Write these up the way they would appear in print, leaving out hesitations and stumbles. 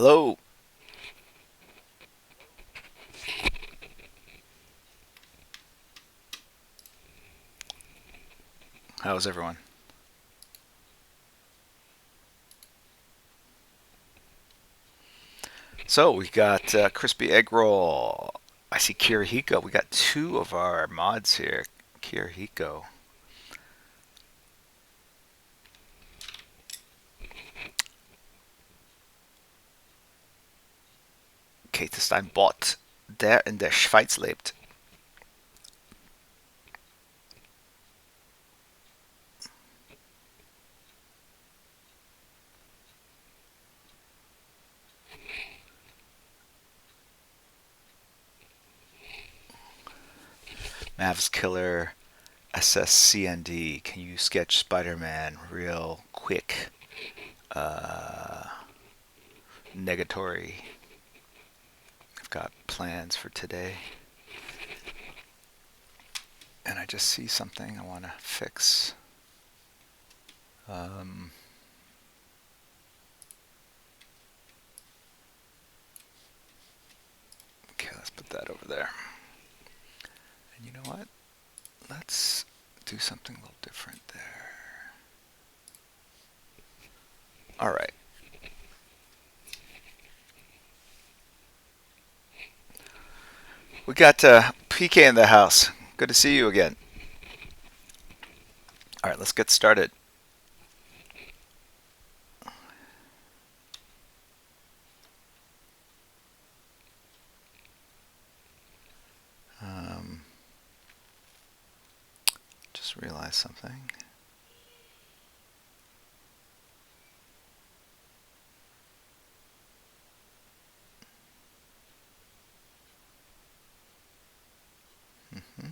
Hello. How's everyone? So we got crispy egg roll. I see Kirihiko. We got two of our mods here. Kirihiko. Kate ist ein Bot, der in der Schweiz lebt. Mavs Killer SSCND. Can you sketch Spider-Man real quick? Negatory. I've got plans for today. And I just see something I want to fix. Um, okay, let's put that over there. And you know what? Let's do something a little different there. All right. We got PK in the house. Good to see you again. All right, let's get started. Um, just realized something. Mm-hmm.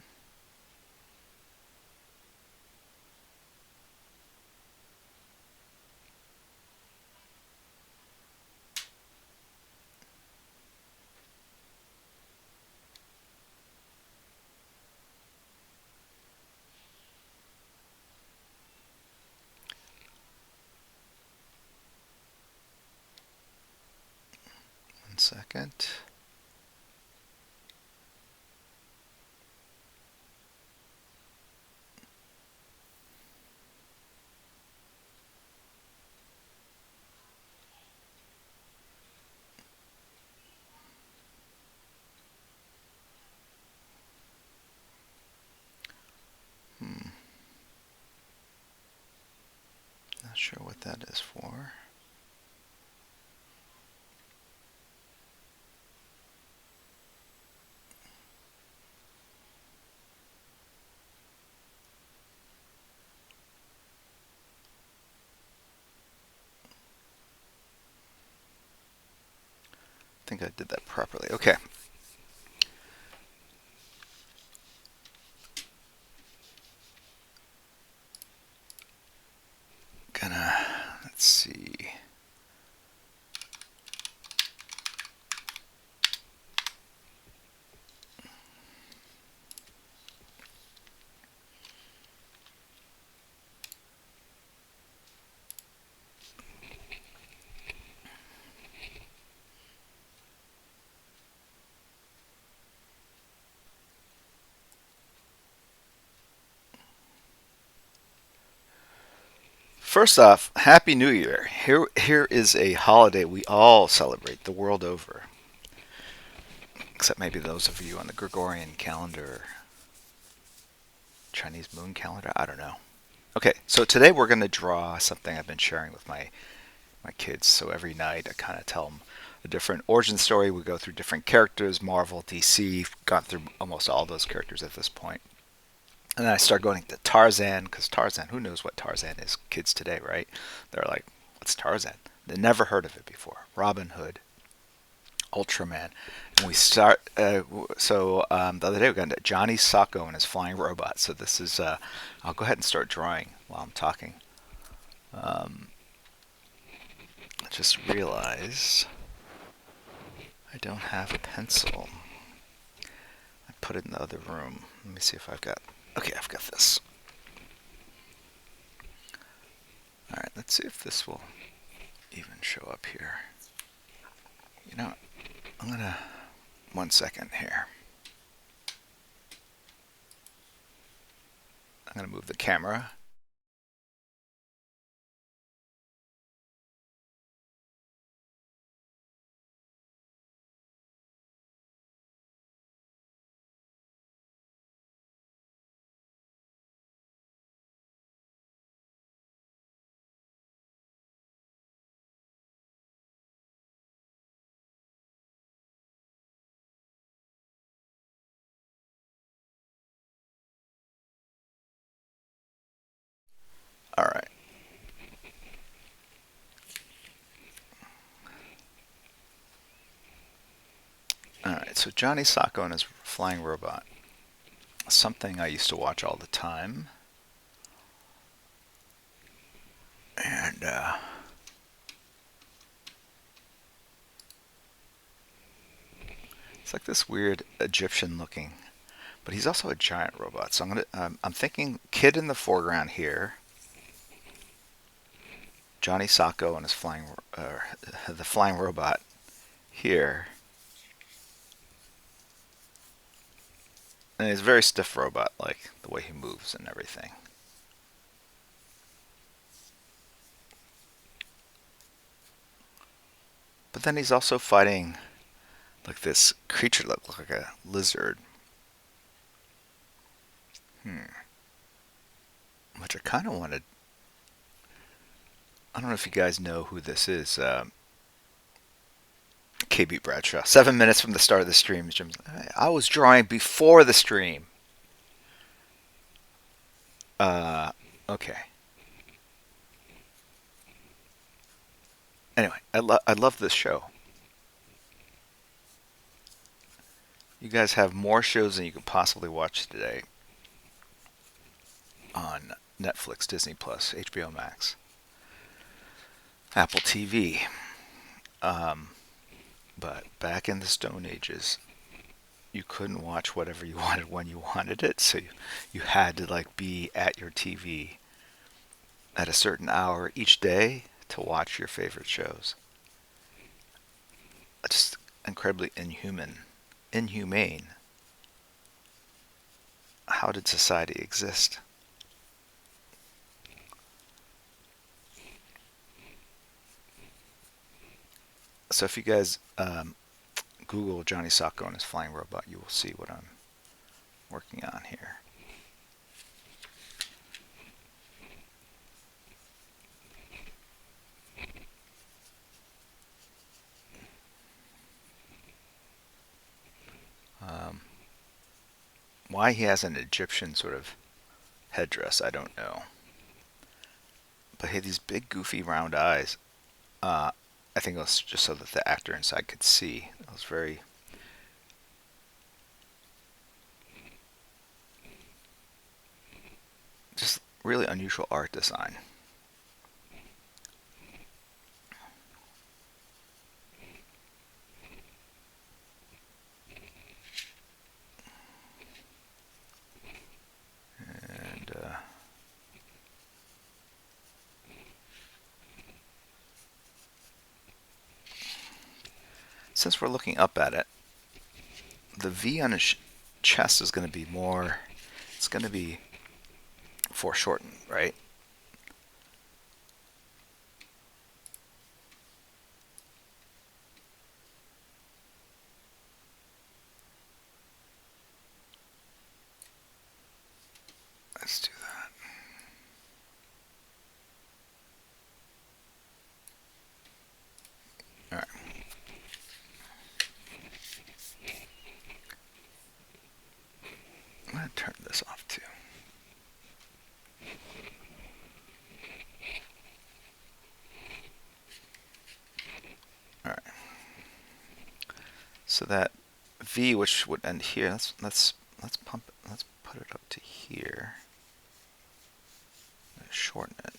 1 second. Not sure what that is for. I think I did that properly. Okay. Let's see. First off, Happy New Year. Here is a holiday we all celebrate the world over. Except maybe those of you on the Gregorian calendar, Chinese moon calendar, I don't know. Okay, so today we're going to draw something I've been sharing with my kids. So every night I kind of tell them a different origin story. We go through different characters, Marvel, DC, gone through almost all those characters at this point. And then I start going to Tarzan, because Tarzan, who knows what Tarzan is? Kids today, right? They're like, what's Tarzan? They never heard of it before. Robin Hood, Ultraman. And we start, the other day we got into Johnny SOKKO and his flying robot. So this is, I'll go ahead and start drawing while I'm talking. I just realized I don't have a pencil. I put it in the other room. Let me see if I've got, okay, I've got this. All right, let's see if this will even show up here. You know, I'm gonna 1 second here. I'm gonna move the camera. All right. All right. So Johnny SOKKO and his flying robot. Something I used to watch all the time. And it's like this weird Egyptian looking, but he's also a giant robot. So I'm thinking kid in the foreground here, Johnny SOKKO and his the flying robot here, and he's a very stiff robot, like the way he moves and everything. But then he's also fighting like this creature that looks like a lizard, which I kind of wanted. I don't know if you guys know who this is. KB Bradshaw. 7 minutes from the start of the stream, Jim's like, I was drawing before the stream. Uh, okay. Anyway, I love this show. You guys have more shows than you could possibly watch today on Netflix, Disney Plus, HBO Max, Apple TV. But back in the Stone Ages, you couldn't watch whatever you wanted when you wanted it, so you had to like be at your TV at a certain hour each day to watch your favorite shows. Just incredibly inhumane. How did society exist? So if you guys Google Johnny SOKKO and his flying robot, you will see what I'm working on here. Um, why he has an Egyptian sort of headdress, I don't know. But he had these big, goofy, round eyes. Uh, I think it was just so that the actor inside could see. It was very just really unusual art design. And since we're looking up at it, the V on his chest is going to be more, it's going to be foreshortened, right? Let's do that. All right. I'm going to turn this off too. All right. So that V, which would end here, let's pump it. Let's put it up to here. Shorten it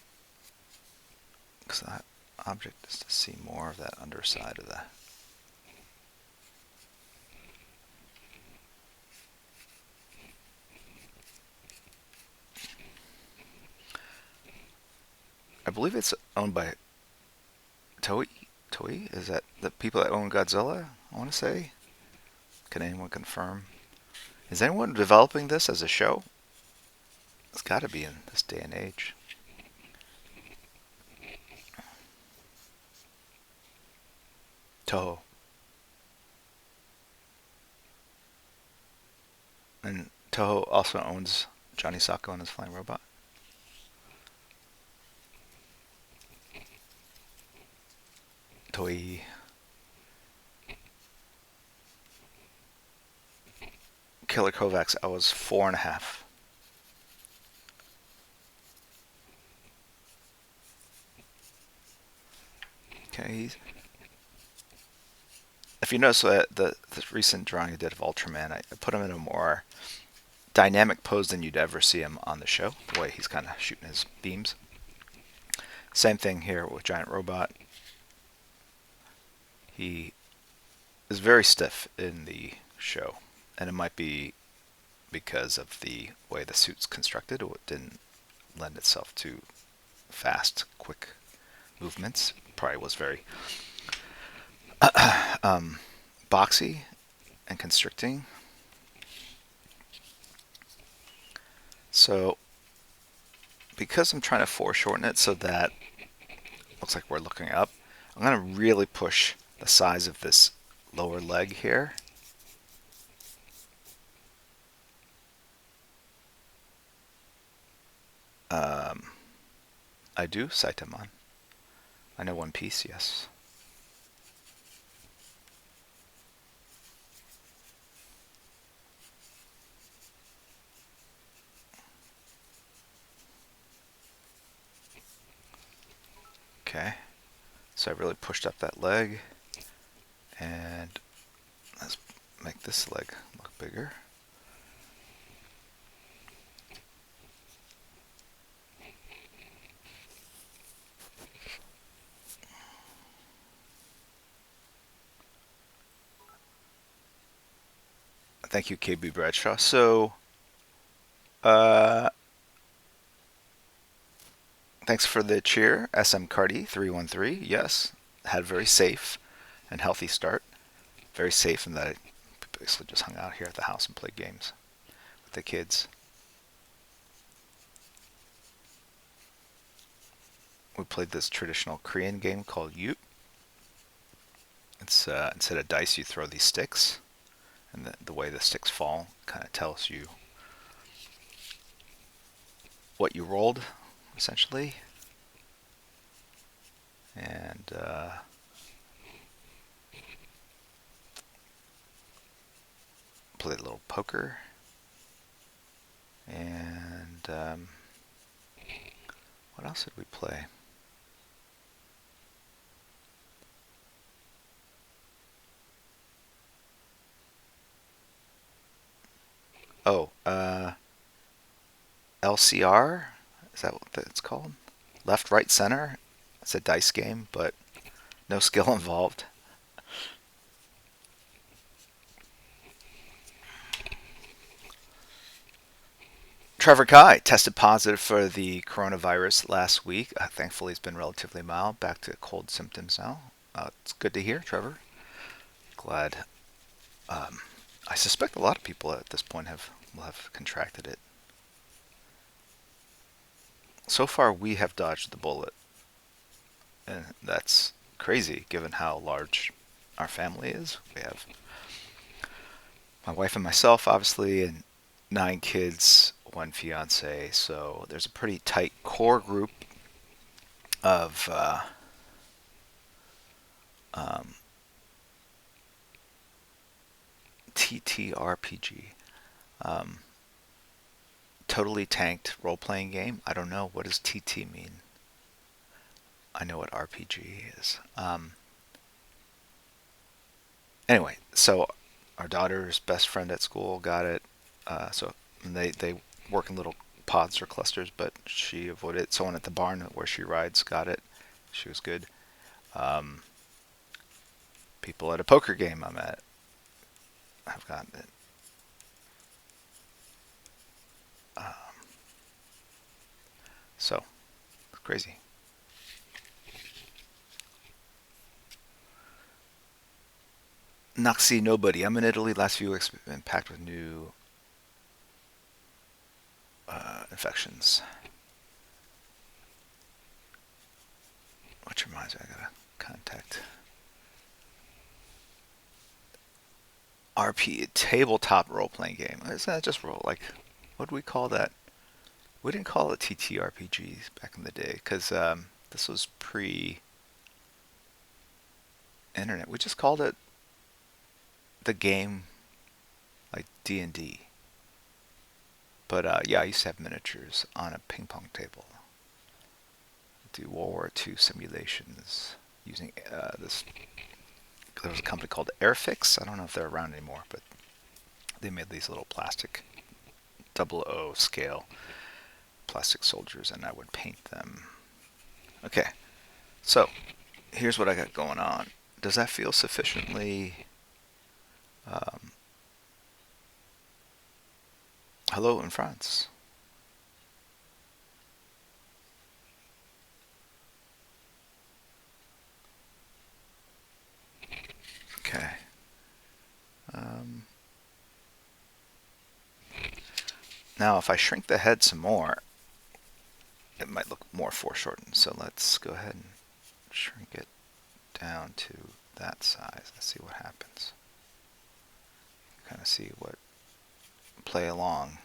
because that object is to see more of that underside of the. I believe it's owned by Toei. Toei? Is that the people that own Godzilla? I want to say. Can anyone confirm? Is anyone developing this as a show? It's got to be in this day and age. Toho. And Toho also owns Johnny SOKKO and his flying robot. Toei. Killer Kovacs, I was 4.5. Okay. If you notice the recent drawing I did of Ultraman, I put him in a more dynamic pose than you'd ever see him on the show. The way he's kind of shooting his beams. Same thing here with Giant Robot. He is very stiff in the show, and it might be because of the way the suit's constructed. It didn't lend itself to fast, quick movements. Probably was very boxy and constricting. So, because I'm trying to foreshorten it so that looks like we're looking up, I'm going to really push the size of this lower leg here. I do Saitama. I know One Piece, yes. Okay, so I really pushed up that leg, and let's make this leg look bigger. Thank you, KB Bradshaw. So, thanks for the cheer, SM Cardi 313. Yes, had a very safe and healthy start. Very safe in that I basically just hung out here at the house and played games with the kids. We played this traditional Korean game called Yoot. It's instead of dice, you throw these sticks, and the way the sticks fall kind of tells you what you rolled, essentially. And played a little poker. And what else did we play? Oh, LCR? Is that what it's called? Left, right, center? It's a dice game, but no skill involved. Trevor Kai tested positive for the coronavirus last week. Thankfully, it's been relatively mild. Back to cold symptoms now. It's good to hear, Trevor. Glad. I suspect a lot of people at this point will have contracted it. So far, we have dodged the bullet, and that's crazy given how large our family is. We have my wife and myself, obviously, and 9 kids, one fiance. So there's a pretty tight core group of TTRPG. Um, totally tanked role playing game. I don't know. What does TT mean? I know what RPG is. Anyway, so our daughter's best friend at school got it. So they work in little pods or clusters, but she avoided it. Someone at the barn where she rides got it. She was good. Um, people at a poker game I'm at have gotten it. So it's crazy. Noxie nobody. I'm in Italy. Last few weeks been packed with new infections. Which reminds me, I gotta contact RP tabletop role playing game. Is that just role? Like, what do we call that? We didn't call it TTRPGs back in the day because this was pre-internet. We just called it the game, like D&D. But yeah, I used to have miniatures on a ping pong table. Do World War II simulations using this. There was a company called Airfix. I don't know if they're around anymore, but they made these little plastic 00 scale plastic soldiers, and I would paint them. Okay, so here's what I got going on. Does that feel sufficiently? Um, Hello in France. Okay. Um, Now, if I shrink the head some more, it might look more foreshortened. So let's go ahead and shrink it down to that size. Let's see what happens. Kind of see what play along.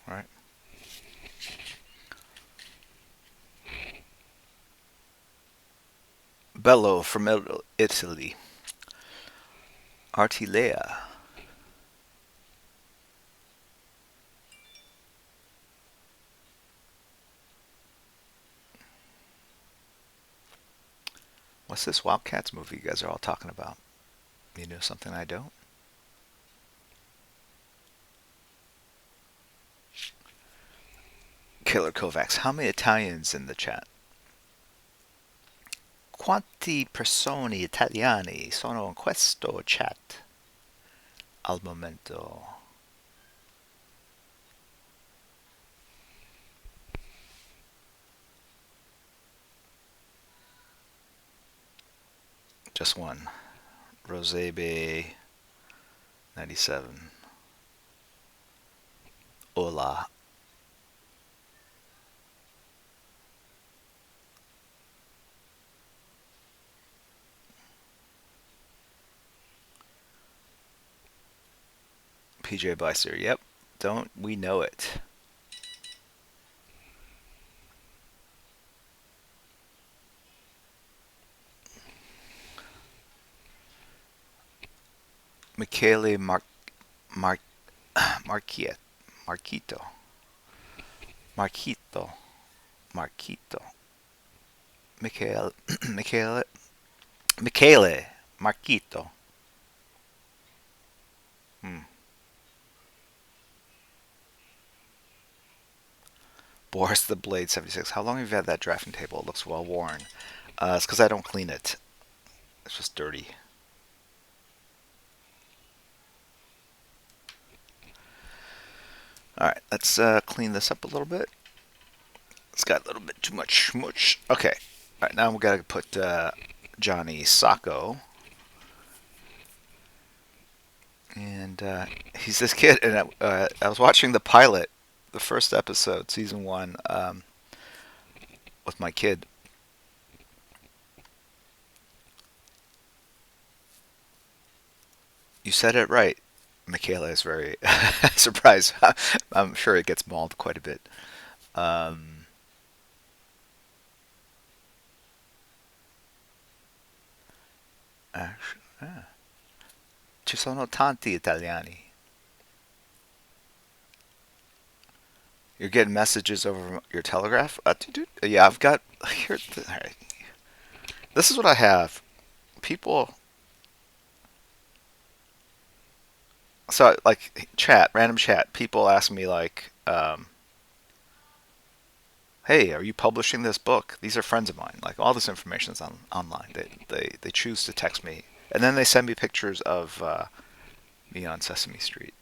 Right. Bello from Italy. Artilea. What's this Wildcats movie you guys are all talking about? You know something I don't? Killer Kovacs. How many Italians in the chat? Quanti persone italiani sono in questo chat al momento? Just one. Rosebe 97. Hola. PJ Beister. Yep. Don't we know it? Michele Mar- Marquiet. Marquito. Marquito. Marquito. Michele. Michele. Michele. Marquito. Hmm. Boris the Blade 76. How long have you had that drafting table? It looks well worn. It's because I don't clean it. It's just dirty. Alright, let's clean this up a little bit. It's got a little bit too much schmutz. Okay. Alright, now we gotta put Johnny SOKKO. And he's this kid, and I was watching the pilot, the first episode, season 1, with my kid. You said it right. Michaela is very surprised. I'm sure it gets mauled quite a bit. Um, Ci sono tanti italiani. You're getting messages over your telegraph? Yeah, I've got. Here, all right. This is what I have. People. So, like, random chat. People ask me, like, hey, are you publishing this book? These are friends of mine. Like all this information is online. They choose to text me, and then they send me pictures of me on Sesame Street.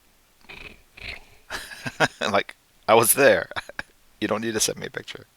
Like I was there. You don't need to send me a picture.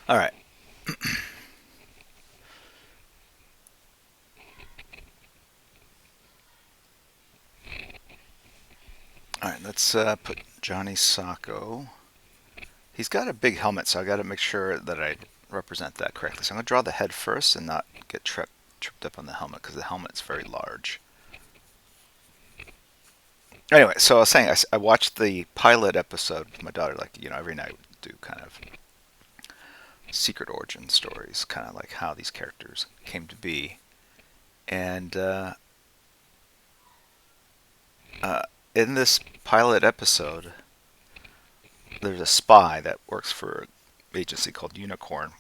All right. All right. Let's put Johnny Socko. He's got a big helmet, so I got to make sure that I represent that correctly. So I'm going to draw the head first and not get tripped up on the helmet because the helmet's very large. Anyway, so I was saying I watched the pilot episode with my daughter. Like every night we do kind of secret origin stories, kind of like how these characters came to be. And uh, in this pilot episode, there's a spy that works for an agency called Unicorn.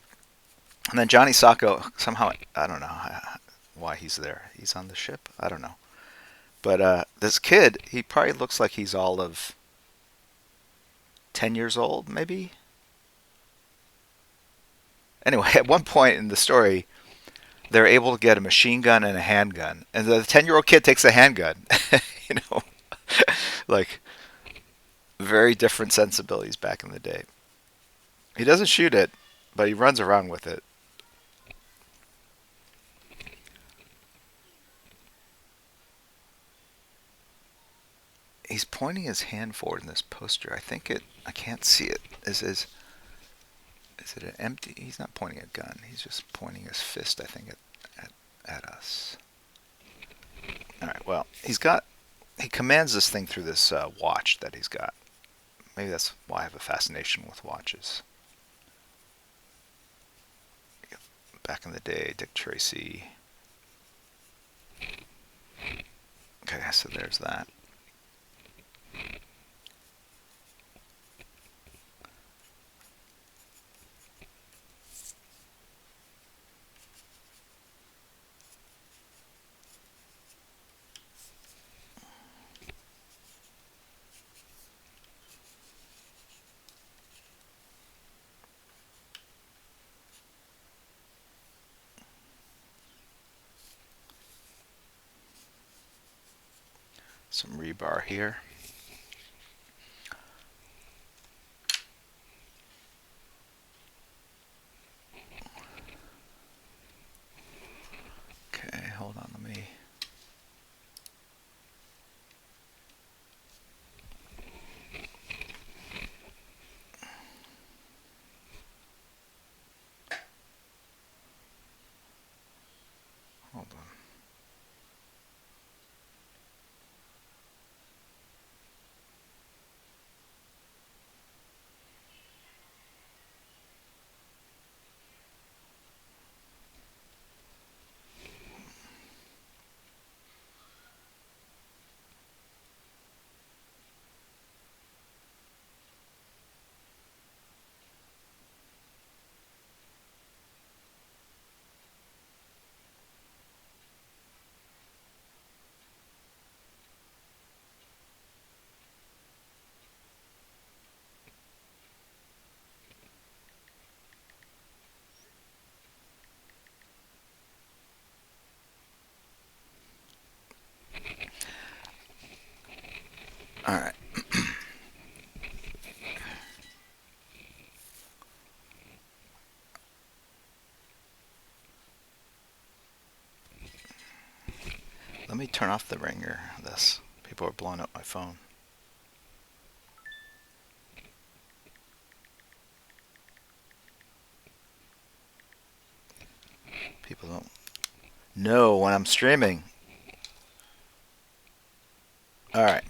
And then Johnny Sacco, somehow, I don't know why he's there. He's on the ship? I don't know. But this kid, he probably looks like he's all of 10 years old, maybe? Anyway, at one point in the story, they're able to get a machine gun and a handgun. And the 10-year-old kid takes a handgun. you know, like very different sensibilities back in the day. He doesn't shoot it, but he runs around with it. He's pointing his hand forward in this poster. I can't see it. Is it an empty? He's not pointing a gun. He's just pointing his fist, I think, at us. All right. Well, he commands this thing through this watch that he's got. Maybe that's why I have a fascination with watches. Back in the day, Dick Tracy. Okay, so there's that. Some rebar here. Okay, hold on, let me. Hold on. turn off the ringer of this. People are blowing up my phone. People don't know when I'm streaming. All right.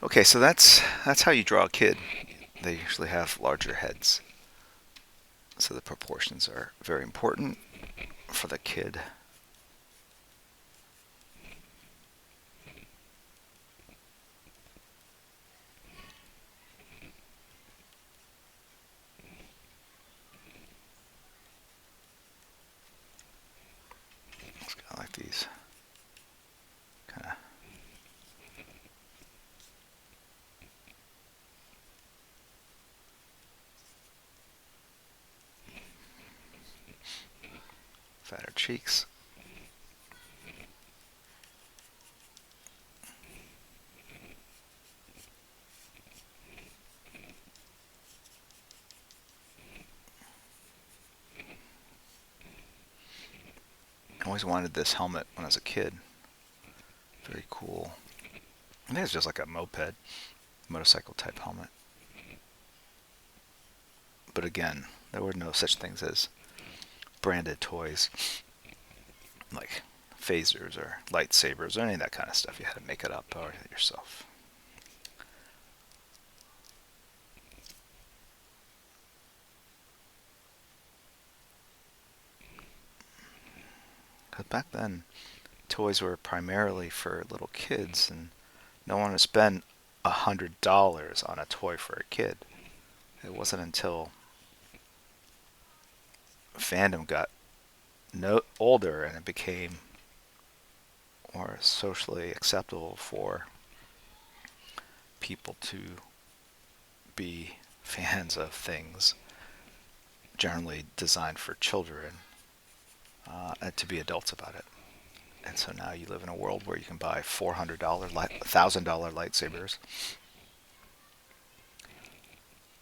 Okay, so that's how you draw a kid. They usually have larger heads. So the proportions are very important for the kid. It's kind of like these kind of fatter cheeks. I always wanted this helmet when I was a kid. Very cool. I think it's just like a moped, motorcycle type helmet. But again, there were no such things as branded toys like phasers or lightsabers or any of that kind of stuff. You had to make it up or yourself. Because back then, toys were primarily for little kids, and no one would spend $100 on a toy for a kid. It wasn't until fandom got older and it became more socially acceptable for people to be fans of things generally designed for children and to be adults about it. And so now you live in a world where you can buy $400, $1,000 lightsabers.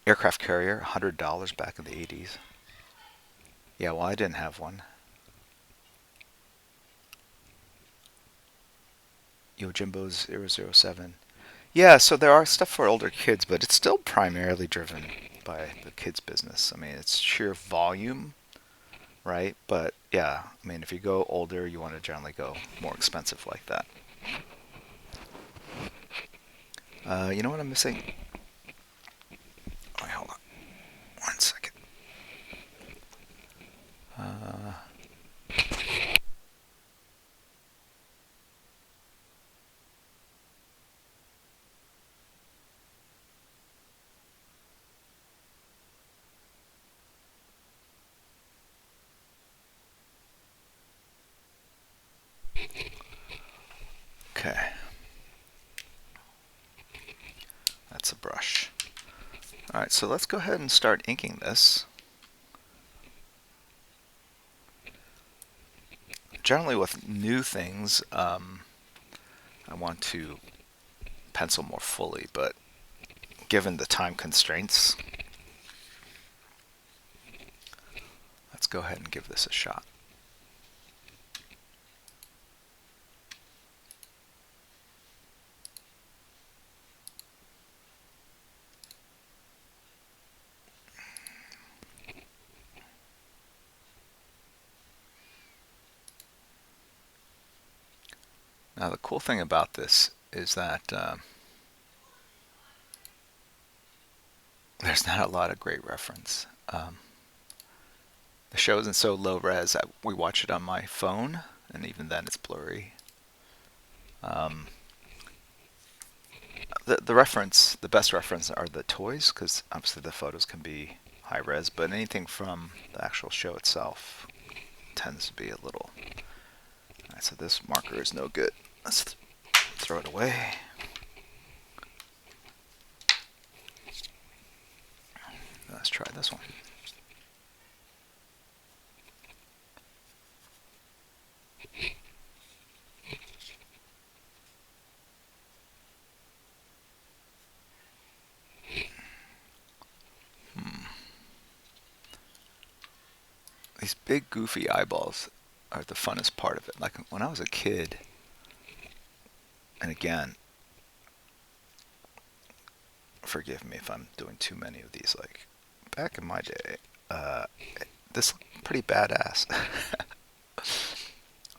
Aircraft carrier, $100 back in the 80s. Yeah, well, I didn't have one. Yojimbo's 007. Yeah, so there are stuff for older kids, but it's still primarily driven by the kids' business. I mean, it's sheer volume, right? But yeah, I mean, if you go older, you want to generally go more expensive like that. You know what I'm missing? Wait, hold on. 1 second. Okay. That's a brush. Alright, so let's go ahead and start inking this. Generally with new things, I want to pencil more fully, but given the time constraints, let's go ahead and give this a shot. Now the cool thing about this is that there's not a lot of great reference. The show isn't so low res. We watch it on my phone, and even then it's blurry. The reference, the best reference are the toys, because obviously the photos can be high res, but anything from the actual show itself tends to be a little. Alright, so this marker is no good. Let's throw it away. Let's try this one. These big goofy eyeballs are the funnest part of it. Like when I was a kid, and again, forgive me if I'm doing too many of these. Like back in my day, uh, this looked pretty badass.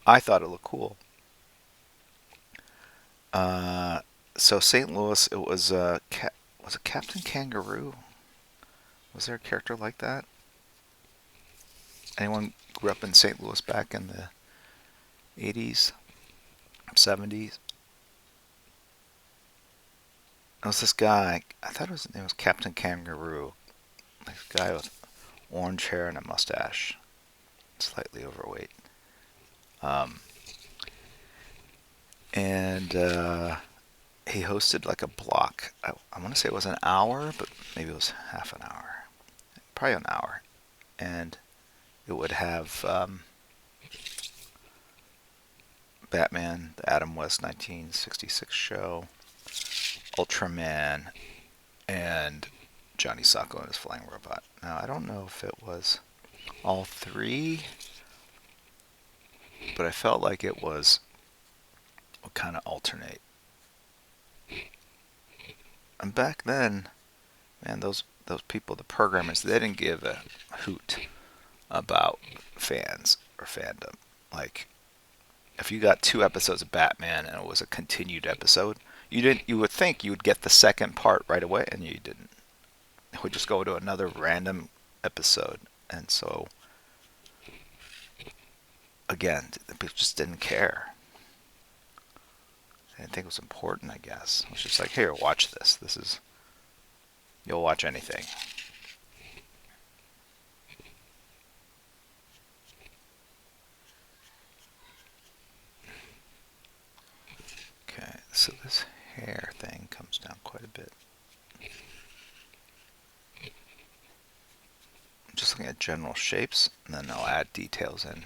I thought it looked cool. Uh, so St. Louis, it was was it Captain Kangaroo? Was there a character like that? Anyone grew up in St. Louis back in the 80s, 70s? It was this guy. I thought his name was Captain Kangaroo. This guy with orange hair and a mustache, slightly overweight. Um, and he hosted like a block. I want to say it was an hour, but maybe it was half an hour. Probably an hour. And it would have Batman, the Adam West 1966 show, Ultraman, and Johnny Sokko and his flying robot. Now, I don't know if it was all three, but I felt like it would kind of alternate. And back then, man, those people, the programmers, they didn't give a hoot about fans or fandom. Like, if you got 2 episodes of Batman and it was a continued episode, you would think you would get the second part right away, and you didn't. It would just go to another random episode, and so again, people just didn't care. I didn't think it was important. I guess it was just like, here, watch this. You'll watch anything. Okay, so this hair thing comes down quite a bit. I'm just looking at general shapes, and then I'll add details in.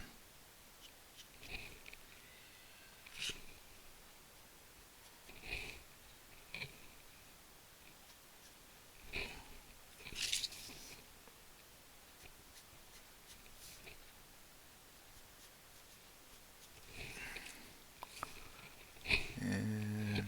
And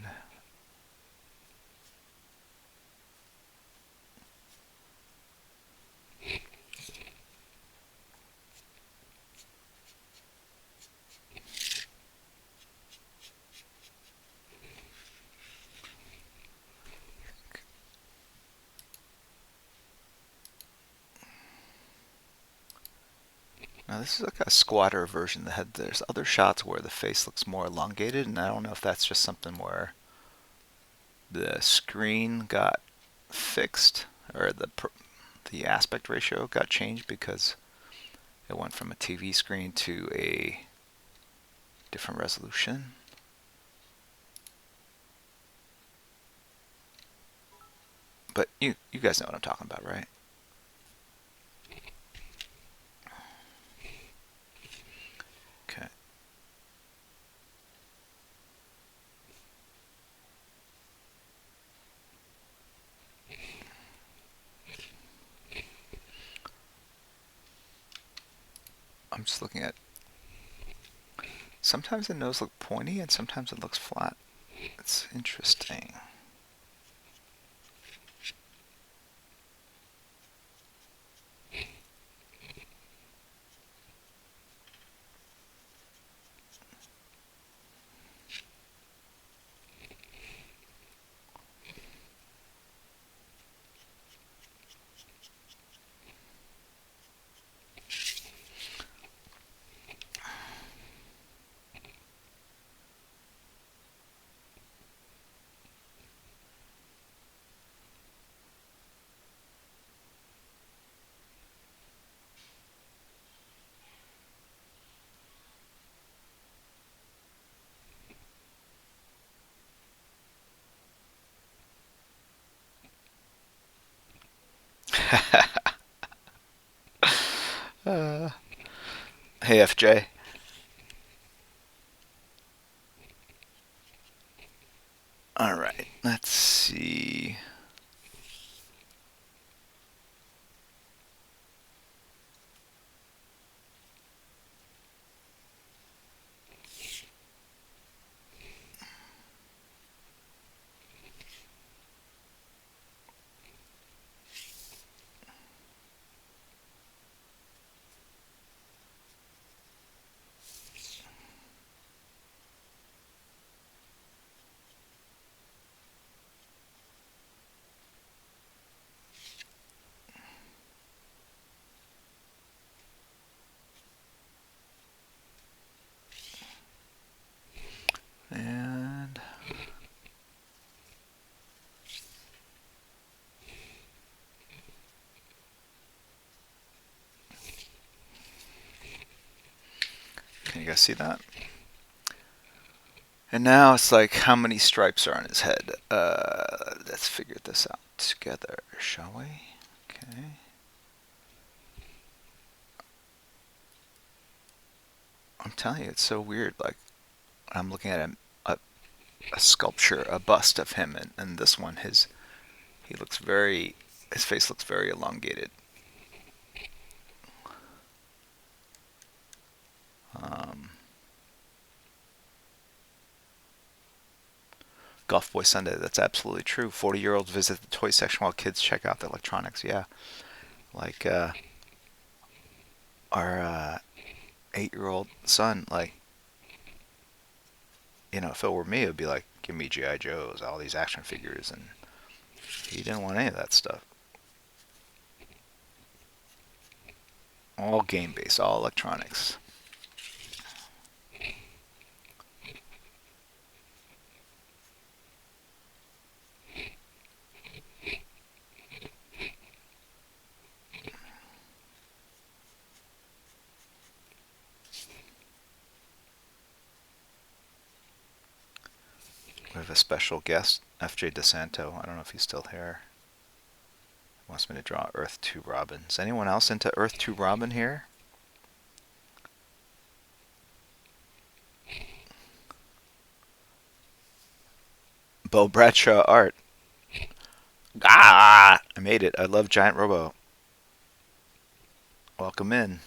now this is like a squatter version. There's other shots where the face looks more elongated, and I don't know if that's just something where the screen got fixed or the aspect ratio got changed because it went from a TV screen to a different resolution. But you guys know what I'm talking about, right? Okay. I'm just looking at. Sometimes the nose looks pointy and sometimes it looks flat. It's interesting. uh, hey FJ. All right, let's see. You guys see that? And now it's like, how many stripes are on his head? Let's figure this out together, shall we? Okay. I'm telling you, it's so weird. Like, I'm looking at a sculpture, a bust of him, and this one, his face looks very elongated. Um, Golf Boy Sunday, that's absolutely true. 40-year-olds visit the toy section while kids check out the electronics. Yeah, like our 8-year-old son, like, if it were me, it would be like, give me G.I. Joes, all these action figures, and he didn't want any of that stuff. All game-based, all electronics. We have a special guest, F.J. DeSanto. I don't know if he's still here. He wants me to draw Earth 2 Robin. Is anyone else into Earth 2 Robin here? Bo Bradshaw art. Ah! I made it. I love Giant Robo. Welcome in.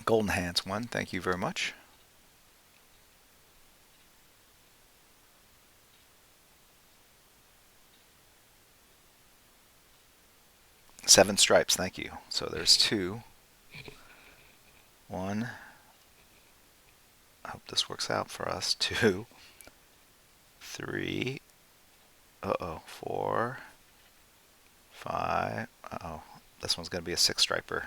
Golden Hands 1, thank you very much. Seven stripes, thank you. So there's 2. 1. I hope this works out for us. 2. 3. Uh-oh. 4. 5. Uh-oh. This one's going to be a 6 striper.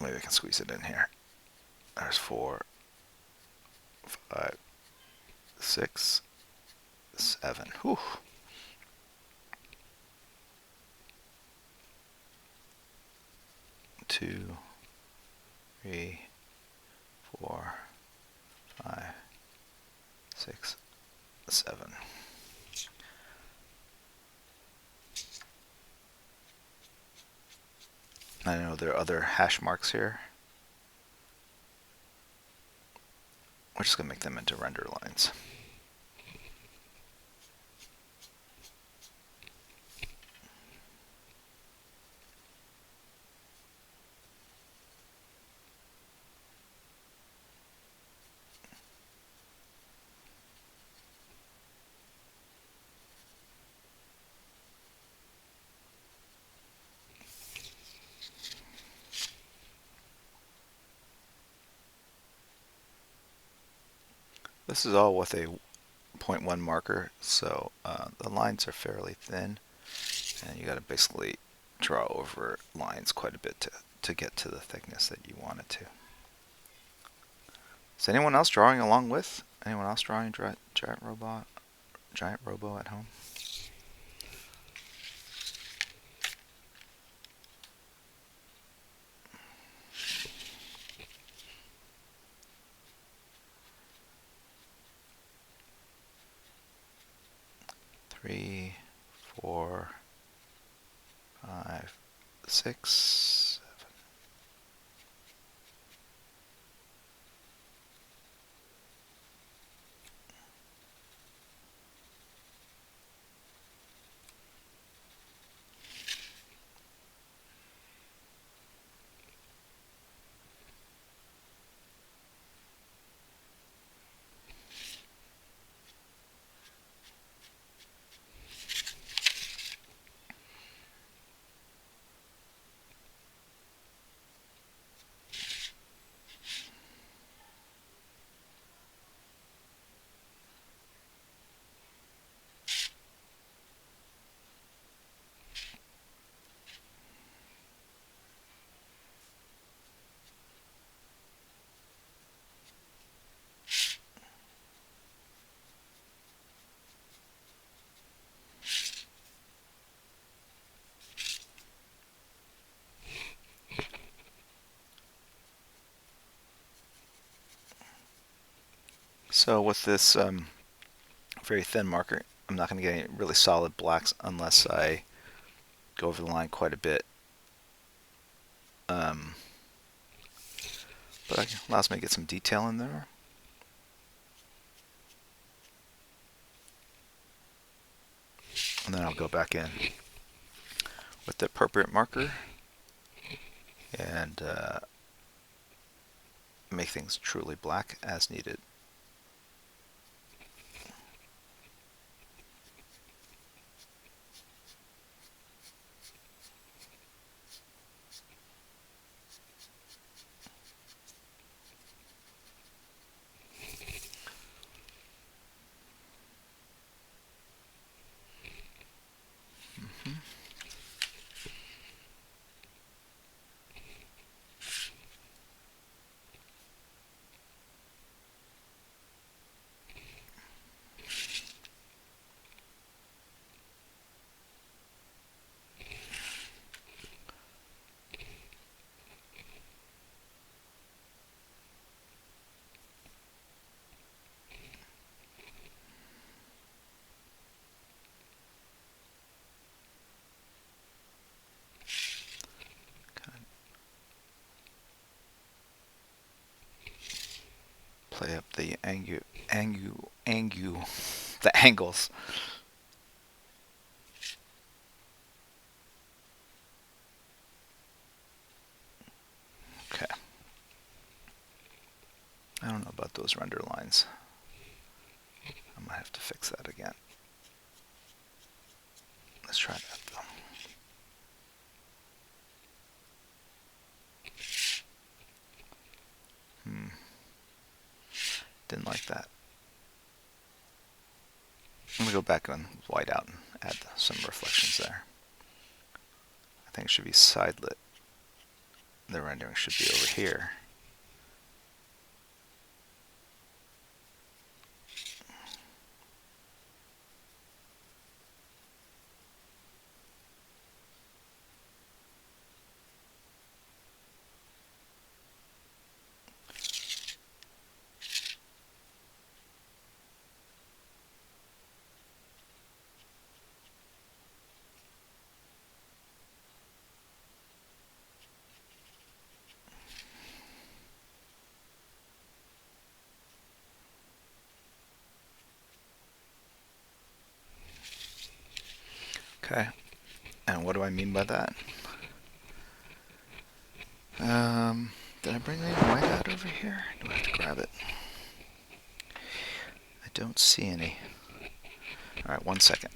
Maybe I can squeeze it in here. There's 4, 5, 6, 7. Whew. Two, 3, 4, 5, 6, 7. I know there are other hash marks here. We're just going to make them into render lines. This is all with a 0.1 marker, so the lines are fairly thin, and you got to basically draw over lines quite a bit to get to the thickness that you want it to. Is anyone else drawing along with? Anyone else drawing Giant Robo at home? Three, 4, 5, 6, 7. So with this very thin marker, I'm not going to get any really solid blacks unless I go over the line quite a bit. But it allows me to get some detail in there. And then I'll go back in with the appropriate marker and make things truly black as needed. Play up the the angles. Okay. I don't know about those render lines. I might have to fix that again. Let's try that though. Didn't like that. I'm going to go back on whiteout and add some reflections there. I think it should be side lit. The rendering should be over here. Okay, and what do I mean by that? Did I bring any white out over here? Do I have to grab it? I don't see any. Alright, 1 second.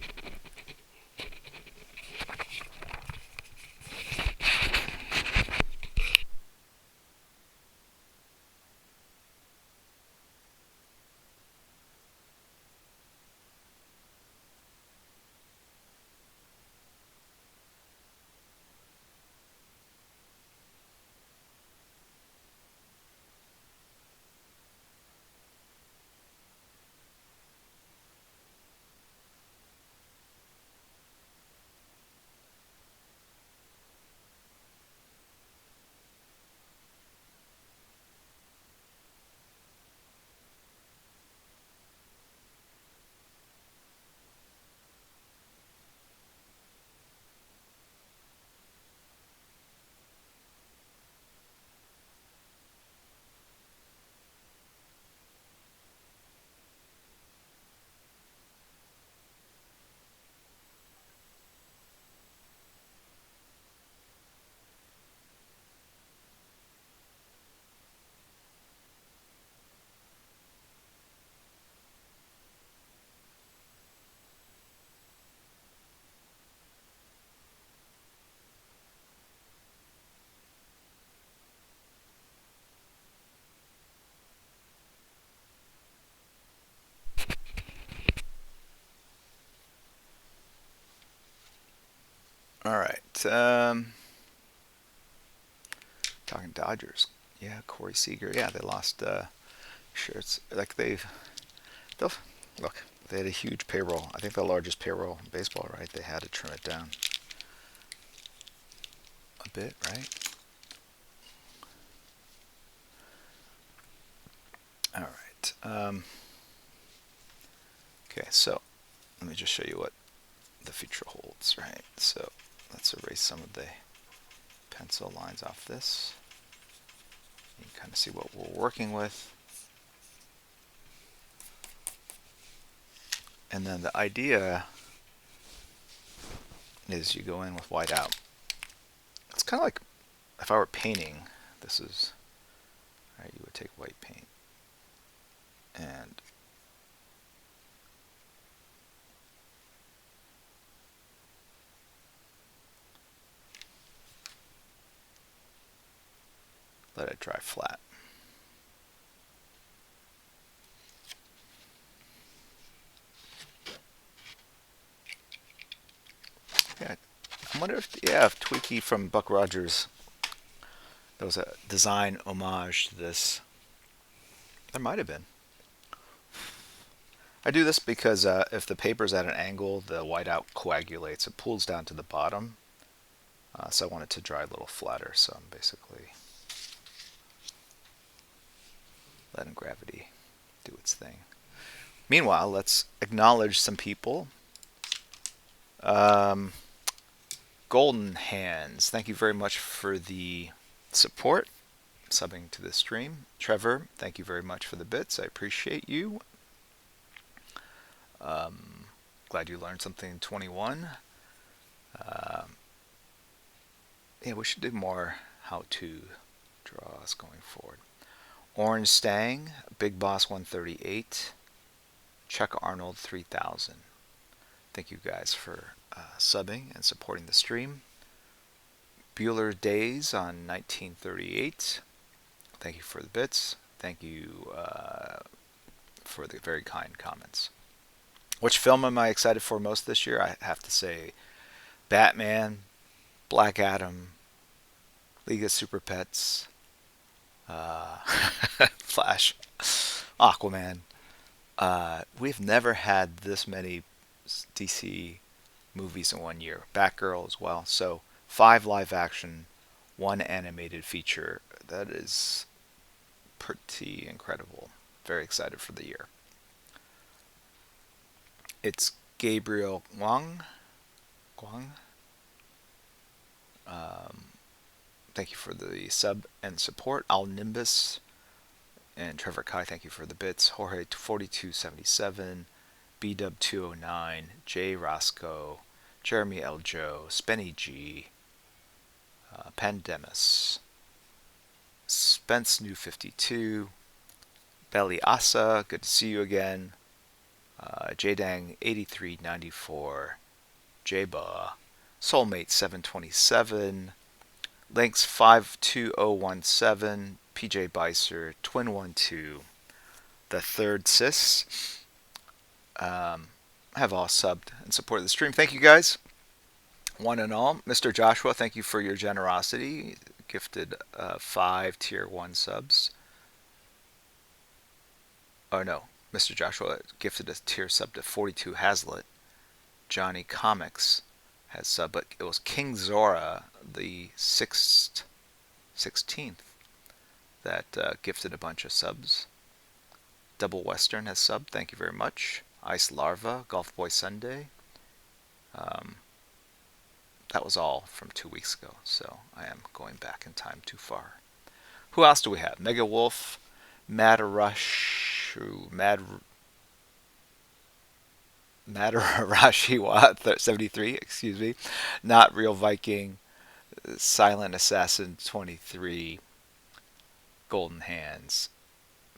Alright, talking Dodgers. Yeah, Corey Seager. Yeah, they lost shirts. Like they'll look, they had a huge payroll. I think the largest payroll in baseball, right? They had to trim it down a bit, right? Alright. Okay, so let me just show you what the feature holds, right? So let's erase some of the pencil lines off this. You can kind of see what we're working with. And then the idea is you go in with white out. It's kind of like if I were painting, this is, right, you would take white paint and let it dry flat. Yeah, I wonder if, yeah, if Tweaky from Buck Rogers, there was a design homage to this. There might have been. I do this because if the paper's at an angle, the whiteout coagulates. It pulls down to the bottom. So I want it to dry a little flatter. So I'm basically letting gravity do its thing. Meanwhile, let's acknowledge some people. Golden Hands, thank you very much for the support, subbing to the stream. Trevor, thank you very much for the bits. I appreciate you. Glad you learned something in 21. Yeah, we should do more how-to draws going forward. Orange Stang, Big Boss 138, Chuck Arnold 3000. Thank you guys for subbing and supporting the stream. Bueller Days on 1938. Thank you for the bits. Thank you for the very kind comments. Which film am I excited for most this year? I have to say Batman, Black Adam, League of Super Pets, Flash, Aquaman. We've never had this many DC movies in 1 year. Batgirl as well. So 5 live action, 1 animated feature. That is pretty incredible. Very excited for the year. It's Gabriel Guang. Thank you for the sub and support. Al Nimbus and Trevor Kai, thank you for the bits. Jorge 4277, BW 209, Jay Roscoe, Jeremy L. Joe, Spenny G, Pandemus, Spence New 52, Belly Asa, good to see you again. Jdang 8394, Jba, Soulmate 727, Links 52017, PJ Bicer, Twin 12, The Third Sis, have all subbed and supported the stream. Thank you guys, one and all. Mr. Joshua, thank you for your generosity. Gifted 5 tier 1 subs. Oh no, Mr. Joshua gifted a tier sub to 42 Hazlitt. Johnny Comics has sub, but it was King Zora, the 16th, that gifted a bunch of subs. Double Western has sub, thank you very much. Ice Larva, Golf Boy Sunday. That was all from 2 weeks ago, so I am going back in time too far. Who else do we have? Mega Wolf, Mad Rush, Madarashiwa 73, excuse me. Not Real Viking, Silent Assassin 23, Golden Hands.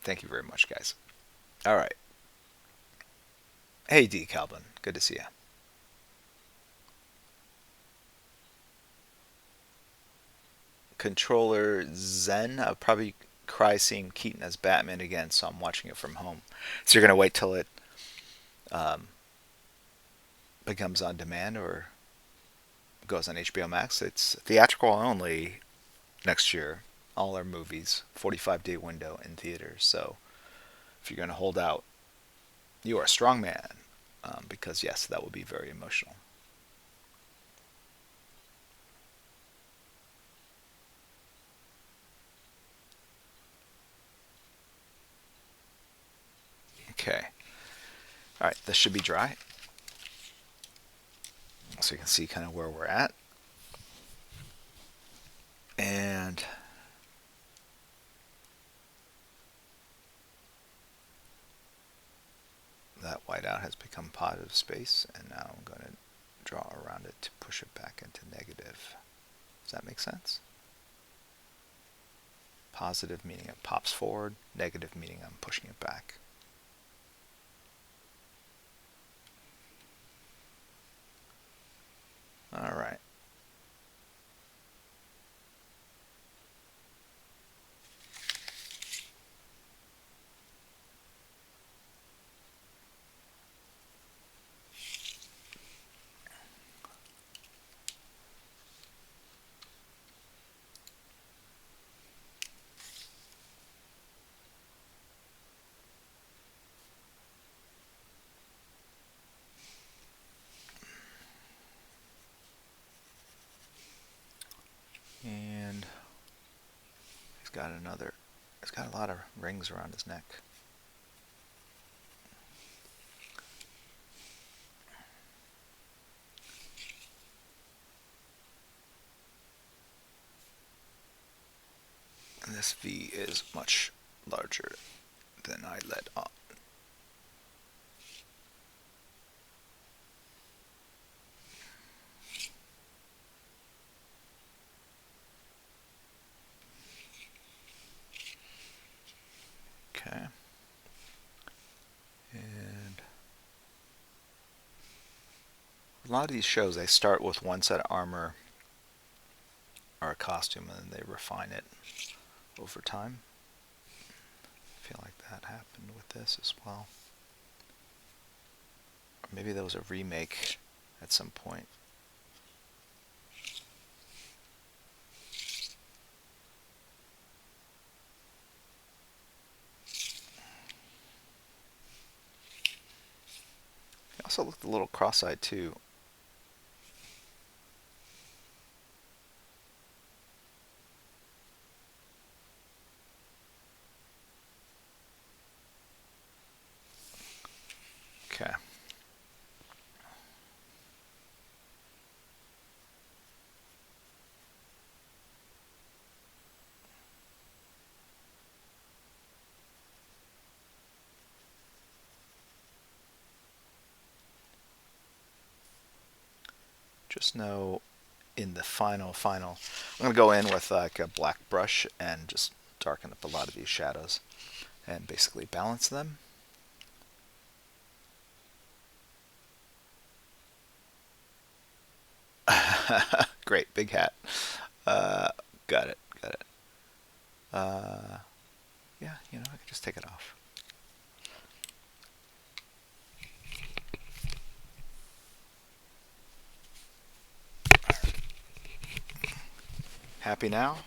Thank you very much, guys. All right. Hey, D. Calvin. Good to see you. Controller Zen. I'll probably cry seeing Keaton as Batman again, so I'm watching it from home. So you're going to wait till it becomes on demand or goes on HBO Max? It's theatrical only next year. All our movies, 45-day window in theaters. So if you're going to hold out, you are a strong man. Because yes, that would be very emotional. Okay. All right, this should be dry. So you can see kind of where we're at. And that whiteout has become positive space, and now I'm going to draw around it to push it back into negative. Does that make sense? Positive meaning it pops forward, negative meaning I'm pushing it back. All right. And he's got a lot of rings around his neck. And this V is much larger than I let on. Okay. And a lot of these shows, they start with one set of armor or a costume, and then they refine it over time. I feel like that happened with this as well. Or maybe there was a remake at some point. He also looked a little cross-eyed too. Okay. Just know in the final, I'm going to go in with like a black brush and just darken up a lot of these shadows and basically balance them. Great, big hat. Got it. Yeah, I can just take it off. Happy now?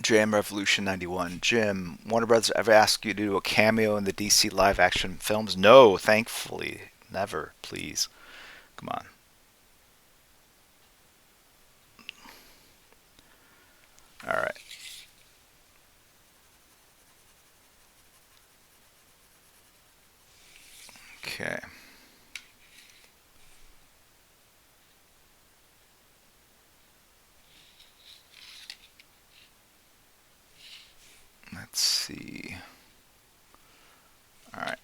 Jam Revolution 91. Jim, Warner Brothers ever asked you to do a cameo in the DC live action films? No, thankfully. Never, please. Come on. All right. Okay. Let's see. All right.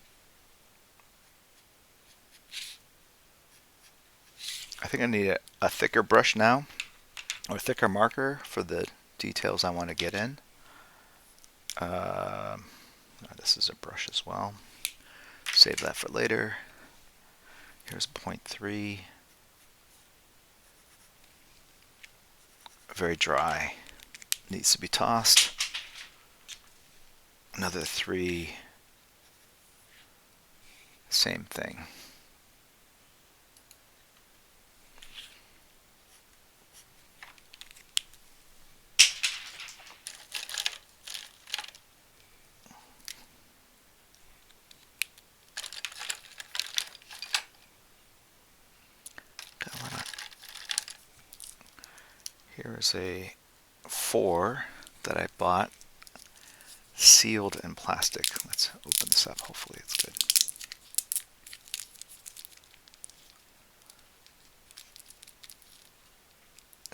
I think I need a thicker brush now, or a thicker marker for the details I want to get in. This is a brush as well. Save that for later. Here's 0.3. Very dry. Needs to be tossed. Another 3. Same thing. Here is a 4 that I bought sealed in plastic. Let's open this up. Hopefully it's good.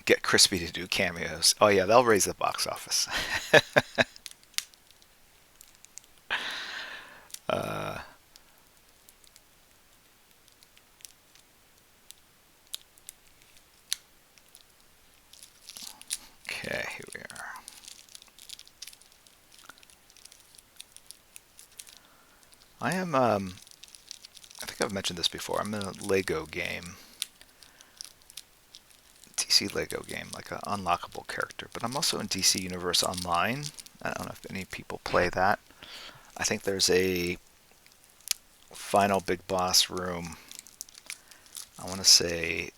Get Crispy to do cameos. Oh yeah, they'll raise the box office. uh, okay, here we are. I am, I think I've mentioned this before. I'm in a Lego game. DC Lego game, like an unlockable character. But I'm also in DC Universe Online. I don't know if any people play that. I think there's a final big boss room. I want to say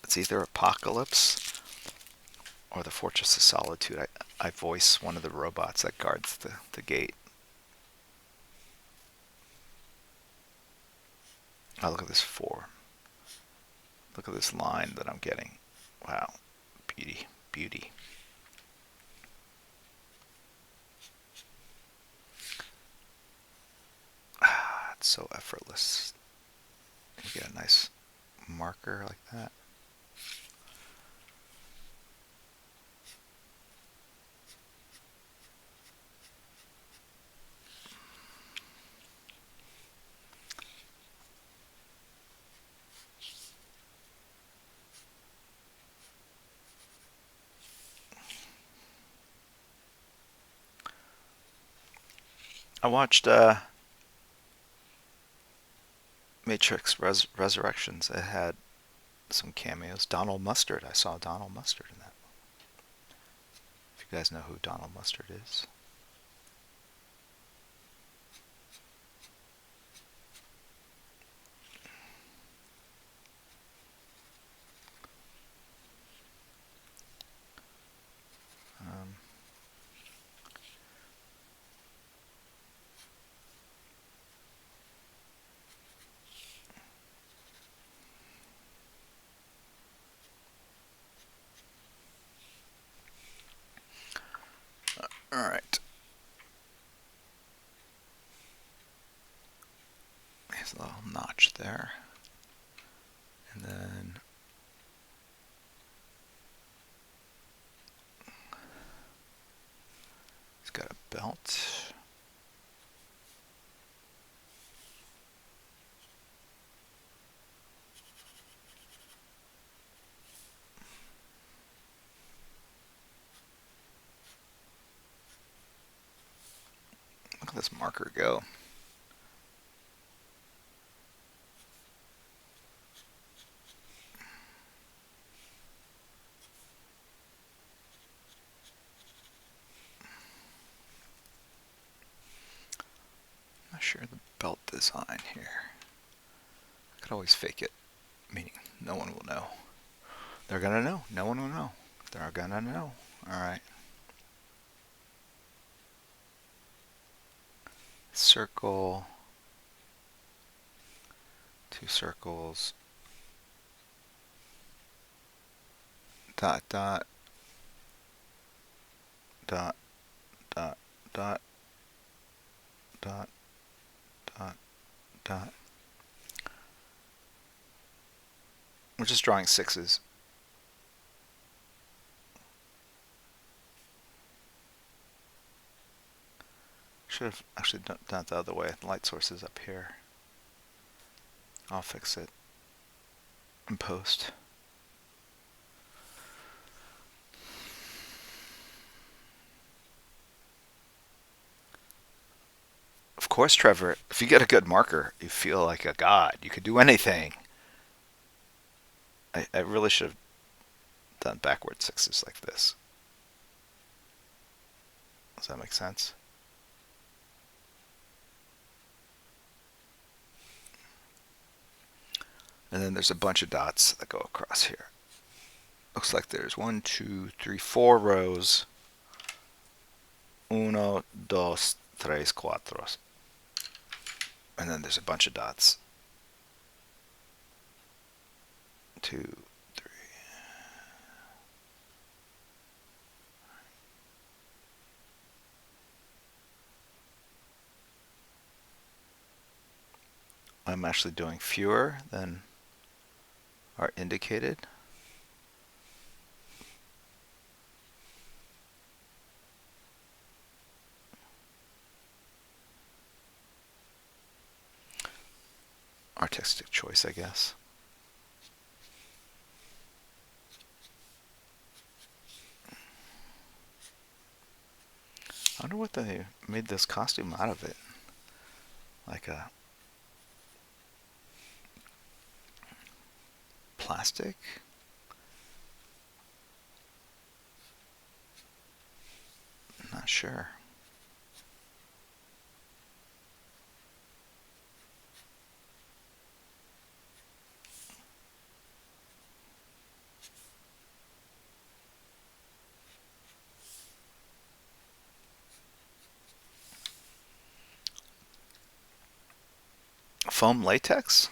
it's either Apocalypse or the Fortress of Solitude. I voice one of the robots that guards the gate. Oh, look at this 4. Look at this line that I'm getting. Wow. Beauty. Beauty. Ah, it's so effortless. You get a nice marker like that. I watched Matrix Resurrections. It had some cameos. Donald Mustard. I saw Donald Mustard in that. If you guys know who Donald Mustard is. Um, all right. There's a little notch there. And then he's got a belt. Look at this marker go. I'm not sure the belt design here. I could always fake it, meaning no one will know. They're gonna know. No one will know. They're gonna know. All right. Circle. 2 circles. Dot, dot. Dot, dot, dot. Dot, dot, dot. We're just drawing 6s. Should have actually done it the other way. The light source is up here. I'll fix it in post. Of course, Trevor, if you get a good marker, you feel like a god. You could do anything. I really should have done backward 6s like this. Does that make sense? And then there's a bunch of dots that go across here. Looks like there's 1, 2, 3, 4 rows. 1, 2, 3, 4. And then there's a bunch of dots. 2, 3. I'm actually doing fewer than are indicated. Artistic choice, I guess. I wonder what they made this costume out of it. Like a plastic? Not sure. Foam latex?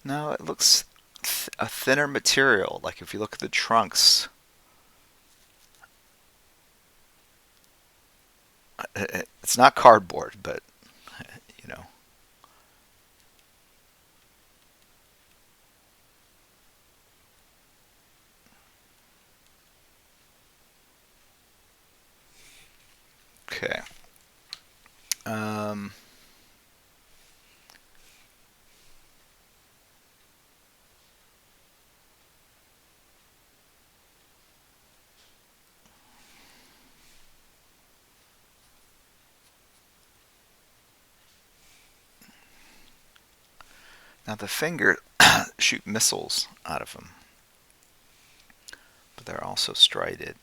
No, it looks a thinner material. Like if you look at the trunks, it's not cardboard, but you know. Okay. Um, Now the finger shoot missiles out of them, but they're also striated.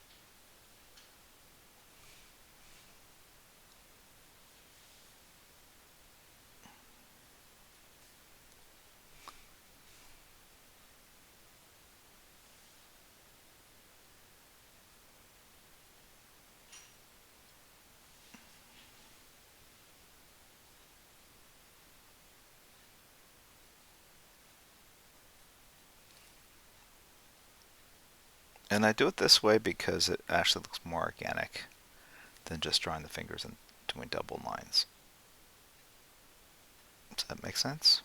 And I do it this way because it actually looks more organic than just drawing the fingers and doing double lines. Does that make sense?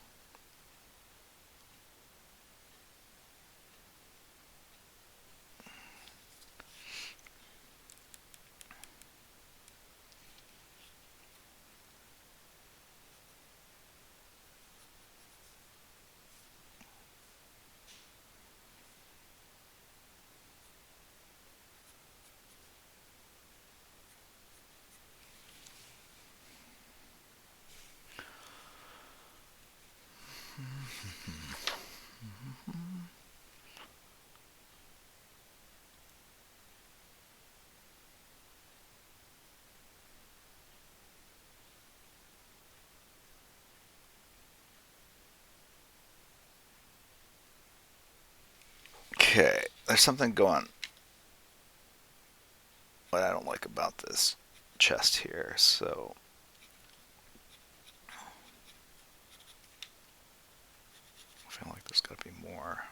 Okay, there's something going what I don't like about this chest here, so I feel like there's got to be more.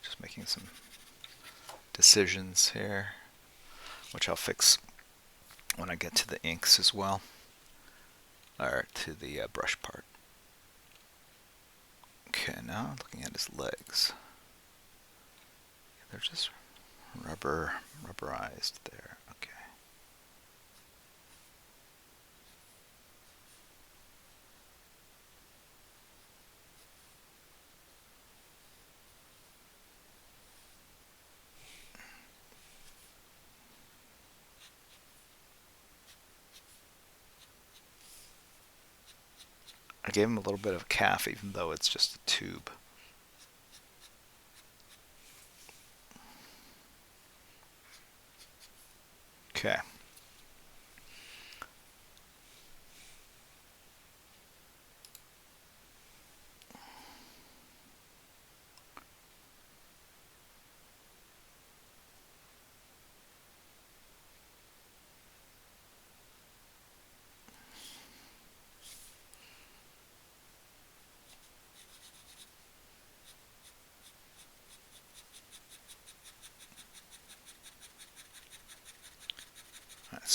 Just making some decisions here, which I'll fix when I get to the inks as well, or to the brush part. Okay, now I'm looking at his legs. They're just rubberized there. Okay. I gave him a little bit of calf, even though it's just a tube. Okay.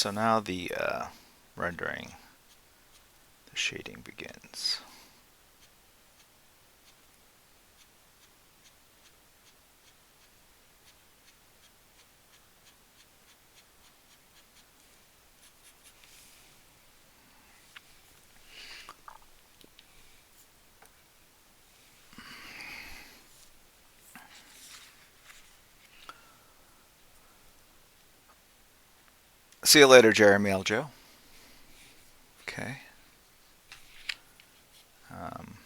so now the rendering, the shading begins. See you later, Jeremy Aljo. Okay. Um,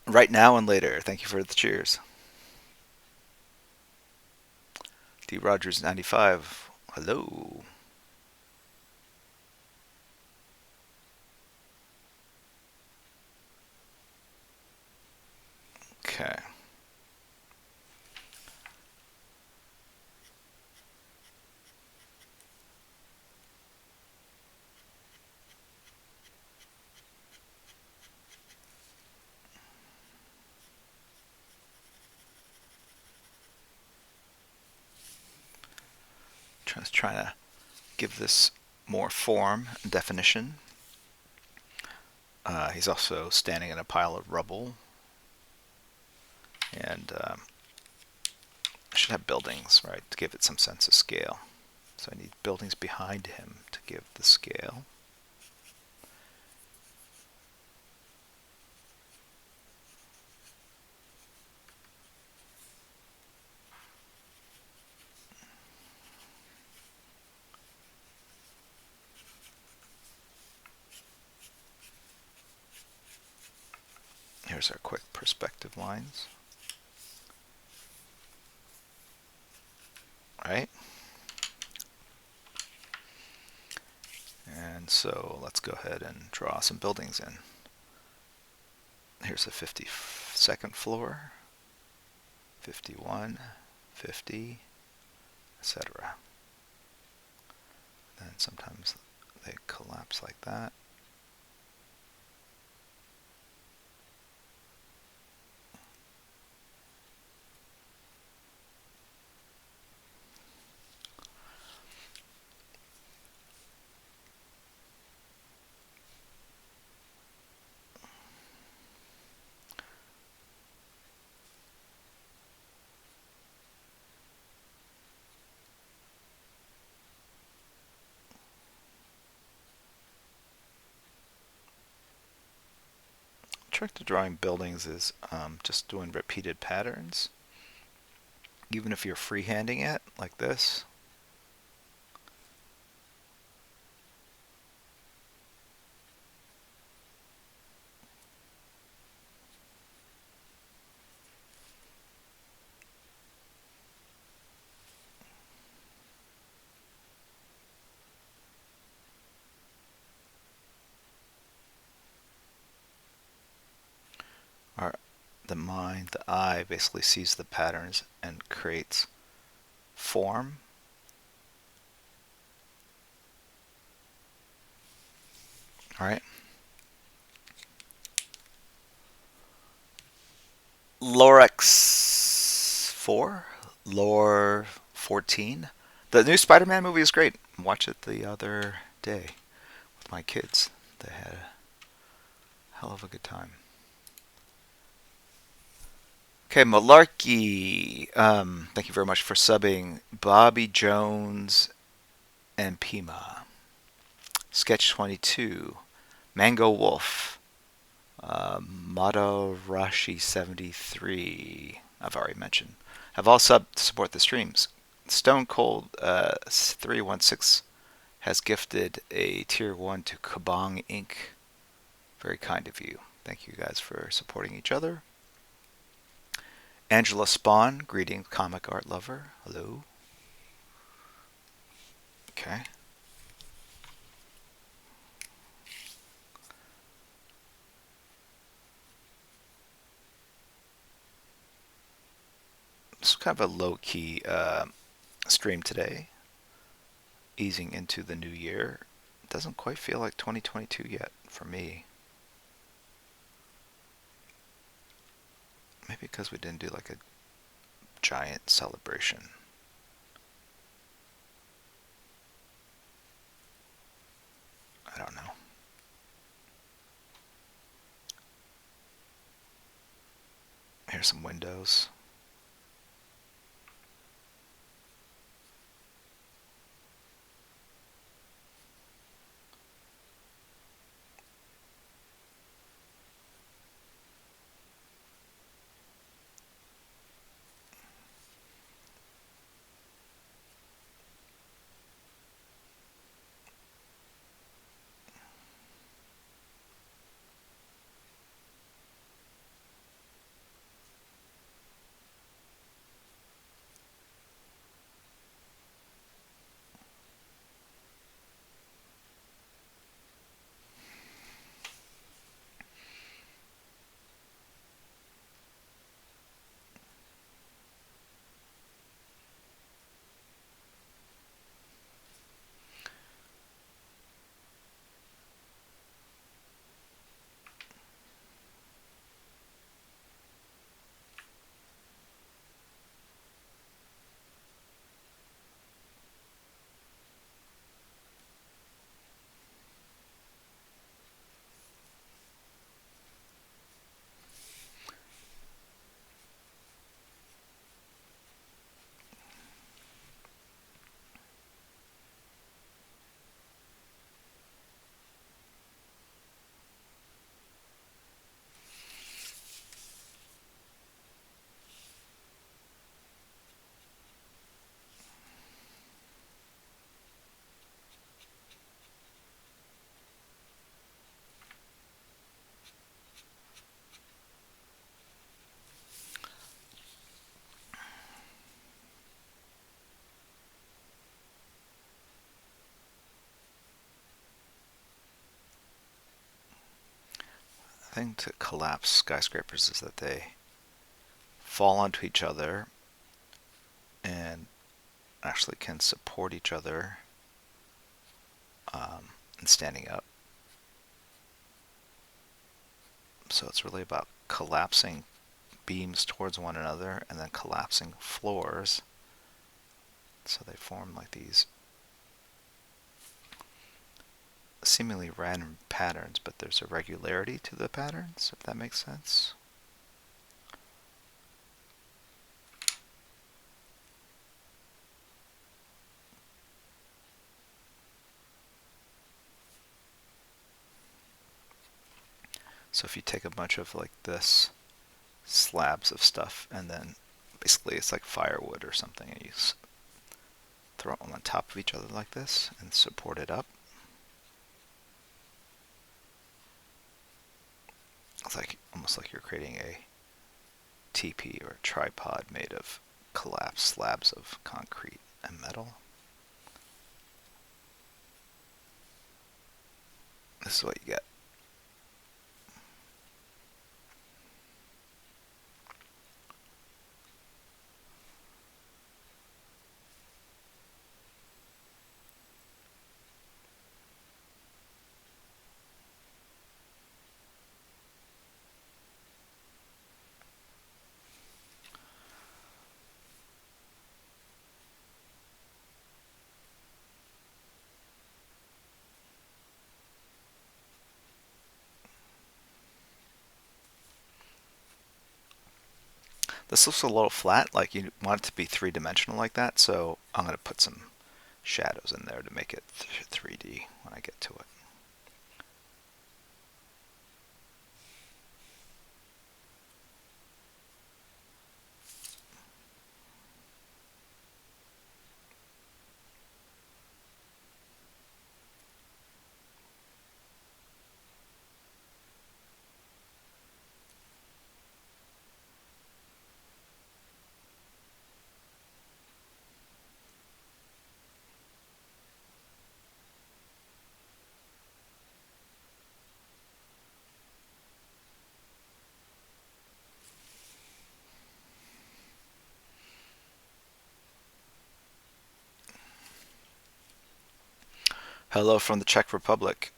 right now and later. Thank you for the cheers. D. Rogers 95. Hello. Okay. Just trying to give this more form and definition. He's also standing in a pile of rubble. And I should have buildings, right, to give it some sense of scale. So I need buildings behind him to give the scale. Here's our quick perspective lines. Right? And so let's go ahead and draw some buildings in. Here's the 52nd floor, 51, 50, etc. And sometimes they collapse like that. Trick to drawing buildings is just doing repeated patterns. Even if you're freehanding it like this. The mind, the eye, basically sees the patterns and creates form. All right. Lorex 4, Lore 14. The new Spider-Man movie is great. Watched it the other day with my kids. They had a hell of a good time. Okay, Malarkey. Thank you very much for subbing. Bobby Jones and Pima. Sketch 22. Mango Wolf, Madarashi 73. I've already mentioned. Have all subbed to support the streams. Stone Cold 316 has gifted a tier 1 to Kabong Inc. Very kind of you. Thank you guys for supporting each other. Angela Spawn, greetings, comic art lover. Hello. Okay. It's kind of a low-key stream today, easing into the new year. It doesn't quite feel like 2022 yet for me. Maybe because we didn't do like a giant celebration. I don't know. Here's some windows. The thing to collapse skyscrapers is that they fall onto each other and actually can support each other and standing up. So it's really about collapsing beams towards one another and then collapsing floors. So they form like these seemingly random patterns, but there's a regularity to the patterns, if that makes sense. So if you take a bunch of like this slabs of stuff and then basically it's like firewood or something and you throw them on top of each other like this and support it up, it's like almost like you're creating a teepee or a tripod made of collapsed slabs of concrete and metal. This is what you get. This looks a little flat, like you want it to be three-dimensional like that, so I'm going to put some shadows in there to make it 3D when I get to it. Hello from the Czech Republic.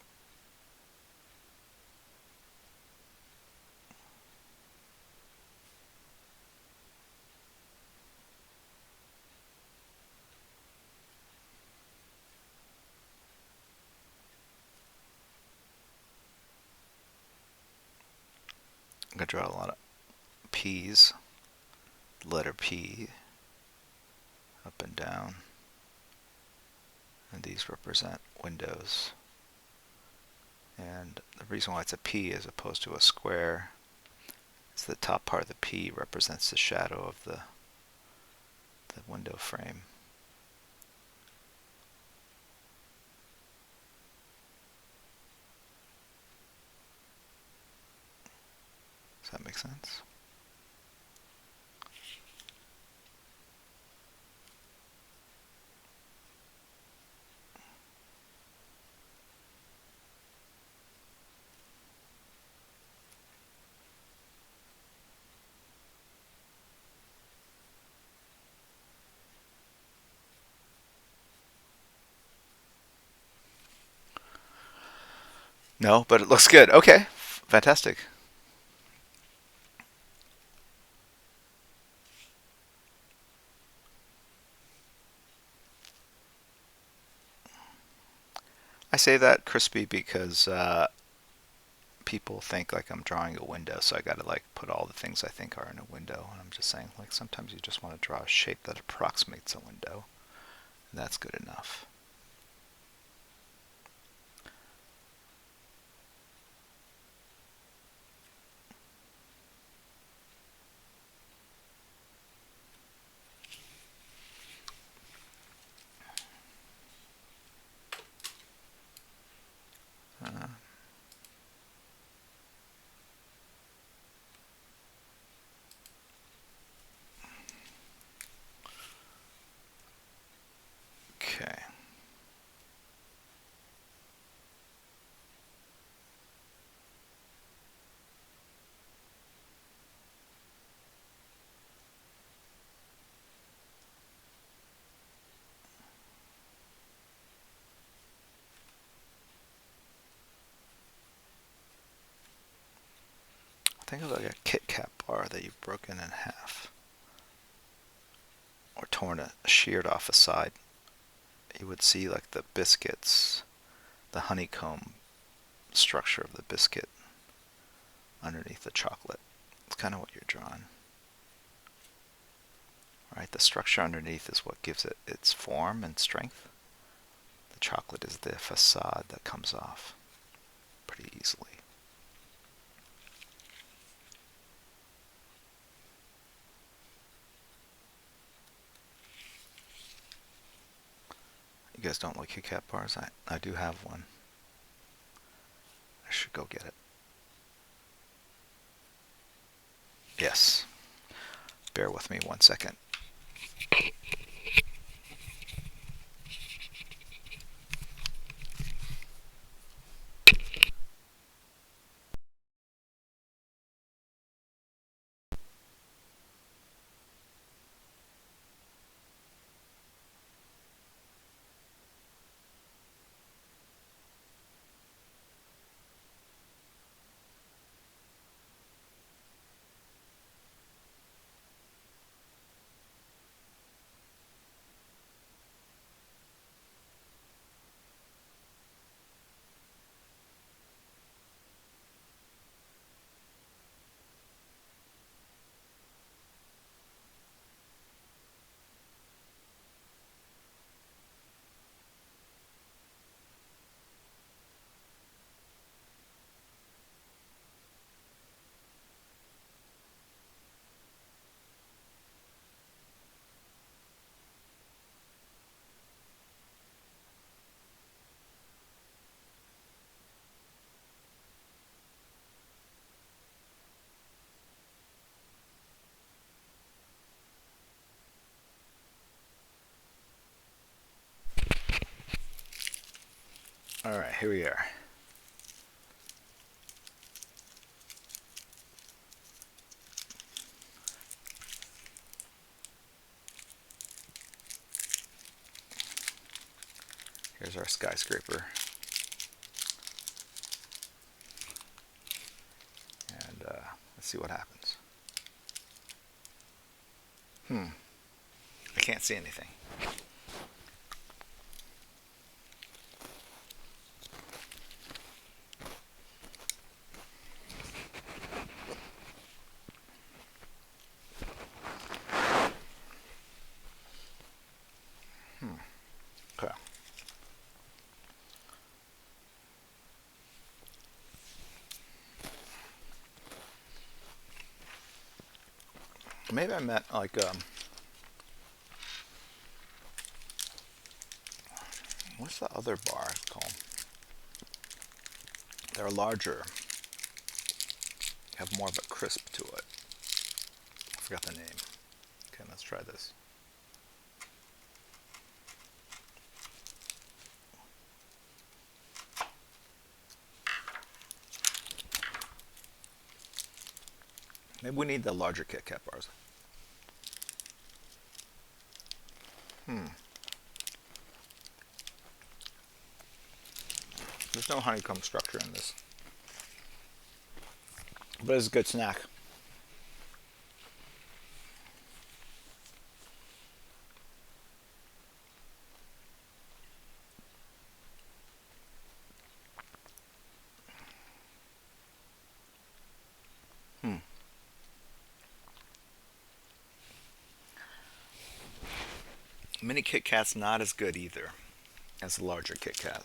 I'm going to draw a lot of P's, letter P, up and down, and these represent windows. And the reason why it's a P as opposed to a square is the top part of the P represents the shadow of the window frame. Does that make sense? No, but it looks good. Okay, fantastic. I say that crispy because people think like I'm drawing a window, so I got to like put all the things I think are in a window. And I'm just saying, like, sometimes you just want to draw a shape that approximates a window, and that's good enough. Uh, okay. Think of like a Kit Kat bar that you've broken in half or torn it, sheared off a side. You would see like the biscuits, the honeycomb structure of the biscuit underneath the chocolate. It's kind of what you're drawing. Right? The structure underneath is what gives it its form and strength. The chocolate is the facade that comes off pretty easily. You guys don't like Kit Kat bars? I do have one. I should go get it. Yes. Bear with me 1 second. All right, here we are. Here's our skyscraper. And let's see what happens. I can't see anything. Okay. Maybe I meant like what's the other bar called? They're larger, have more of a crisp to it. I forgot the name. Okay, let's try this. Maybe we need the larger Kit Kat bars. There's no honeycomb structure in this, but it's a good snack. Mini Kit Kat's not as good either as the larger Kit Kat.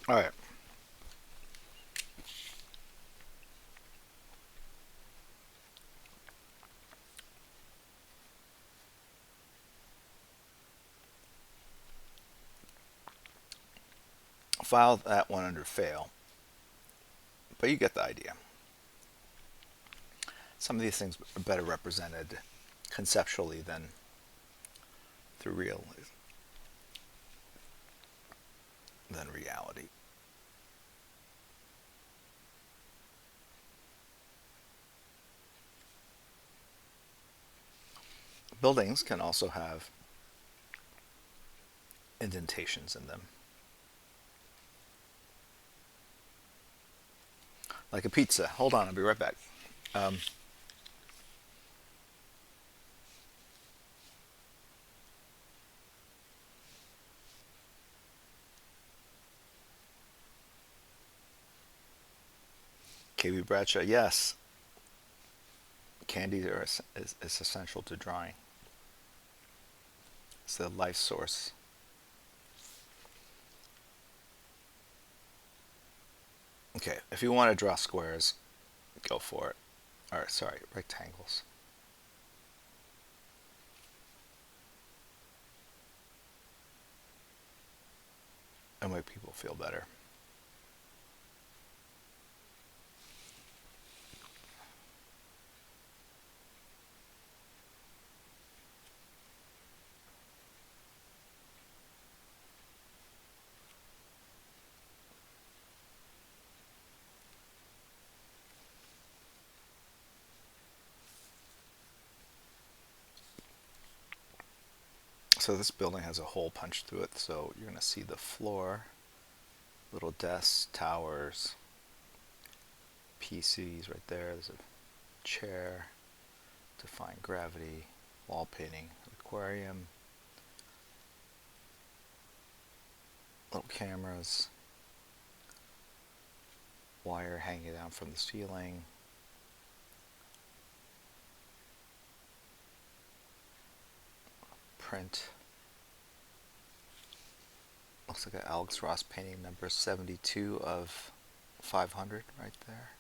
All right. File that one under fail, but you get the idea. Some of these things are better represented conceptually than through reality. Buildings can also have indentations in them. Like a pizza. Hold on, I'll be right back. KB Bradshaw, yes. Candy is essential to drawing. It's the life source. Okay, if you want to draw squares, go for it. Or, sorry, rectangles. And make people feel better. So this building has a hole punched through it, so you're going to see the floor, little desks, towers, PCs right there. There's a chair, define gravity, wall painting, aquarium, little cameras, wire hanging down from the ceiling, print. Looks like an Alex Ross painting, number 72 of 500 right there.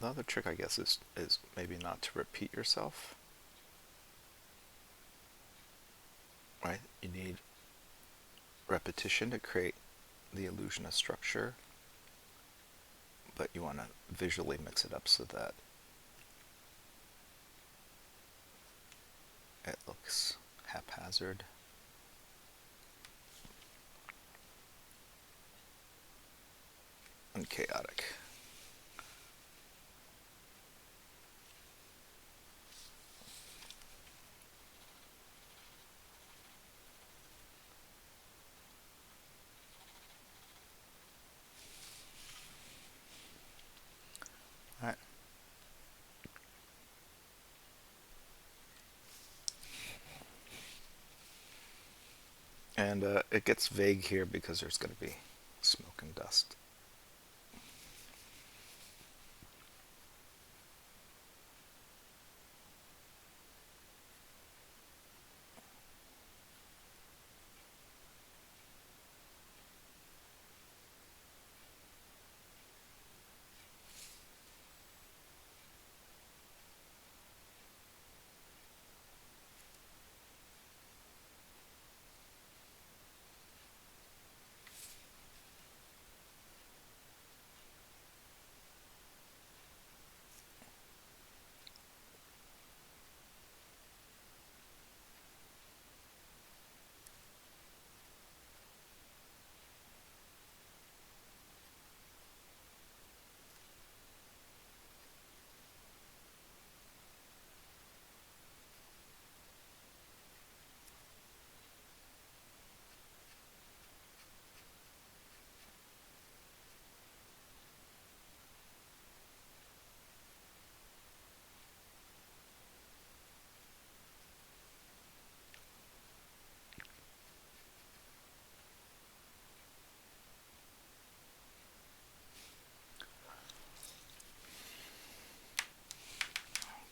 the other trick, I guess, is maybe not to repeat yourself, right? You need repetition to create the illusion of structure, but you want to visually mix it up so that it looks haphazard. And chaotic. All right. And it gets vague here because there's going to be smoke and dust.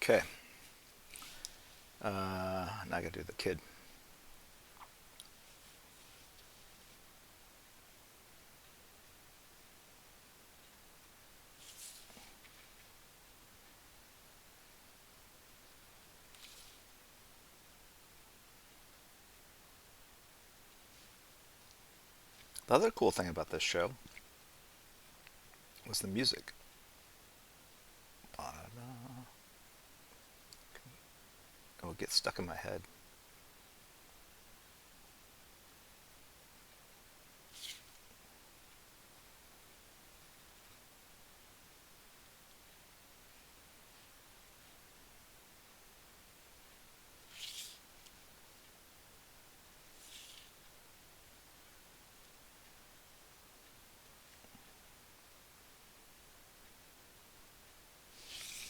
Okay. Now I got to do the kid. The other cool thing about this show was the music. It will get stuck in my head.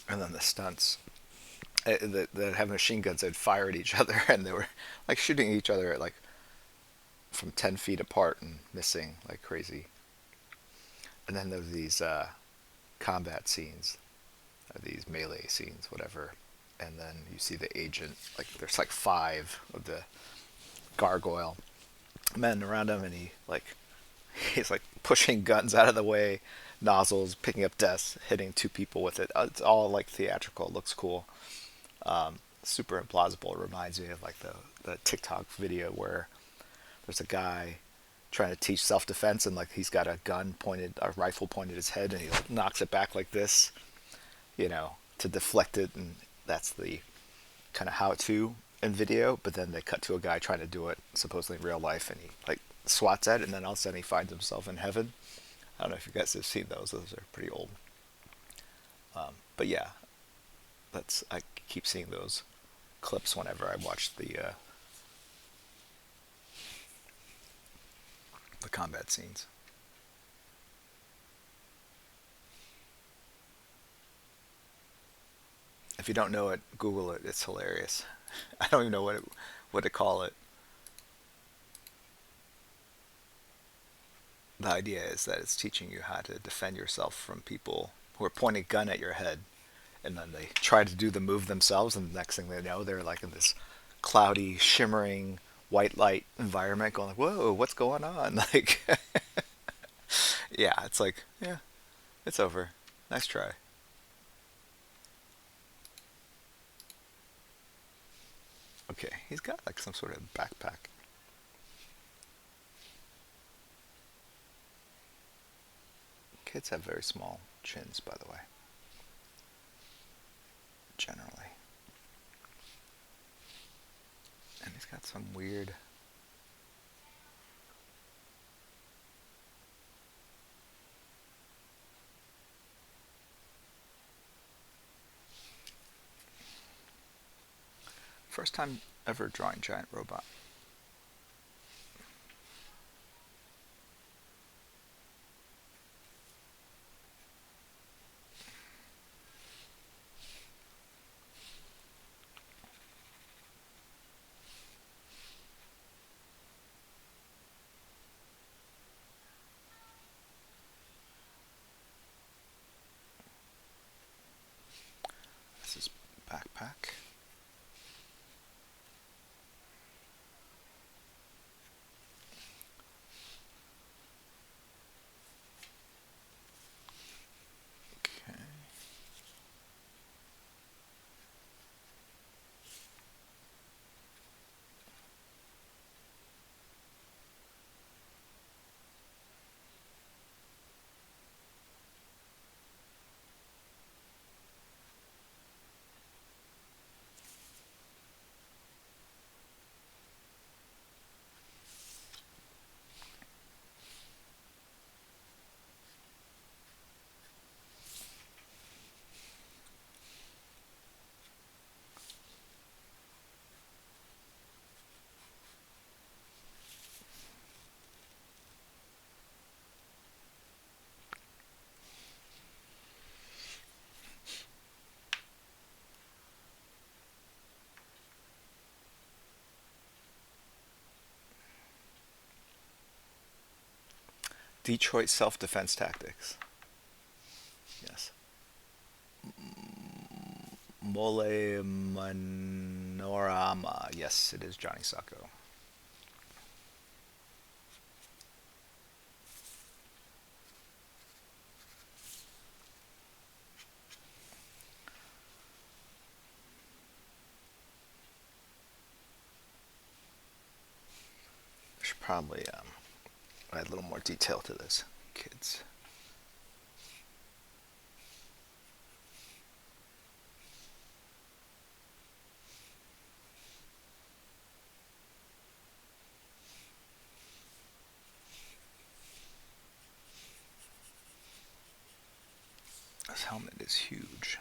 And then the stunts. That have machine guns that fire at each other, and they were like shooting each other at like from 10 feet apart and missing like crazy. And then there's these combat scenes, or these melee scenes, whatever. And then you see the agent, like there's like five of the gargoyle men around him, and he's like pushing guns out of the way, nozzles, picking up desks, hitting two people with it. It's all like theatrical. It looks cool. Super implausible. It reminds me of like the TikTok video where there's a guy trying to teach self-defense, and like he's got a gun pointed, a rifle pointed at his head, and he like knocks it back like this, to deflect it, and that's the kind of how-to in video. But then they cut to a guy trying to do it supposedly in real life, and he like swats at it, and then all of a sudden he finds himself in heaven. I don't know if you guys have seen those. Those are pretty old. But yeah, I keep seeing those clips whenever I watch the combat scenes. If you don't know it, Google it. It's hilarious. I don't even know what to call it. The idea is that it's teaching you how to defend yourself from people who are pointing a gun at your head, and then they try to do the move themselves, and the next thing they know, they're like in this cloudy, shimmering white light environment, going like, "Whoa, what's going on?" Like, yeah, it's like, yeah, it's over. Nice try. Okay, he's got like some sort of backpack. Kids have very small chins, by the way, generally. And he's got some weird. First time ever drawing giant robot. This is backpack. Okay. Detroit self-defense tactics. Yes. Mole Manorama. Yes, it is Johnny SOKKO. I should probably add a little more detail to this. Kids. This helmet is huge.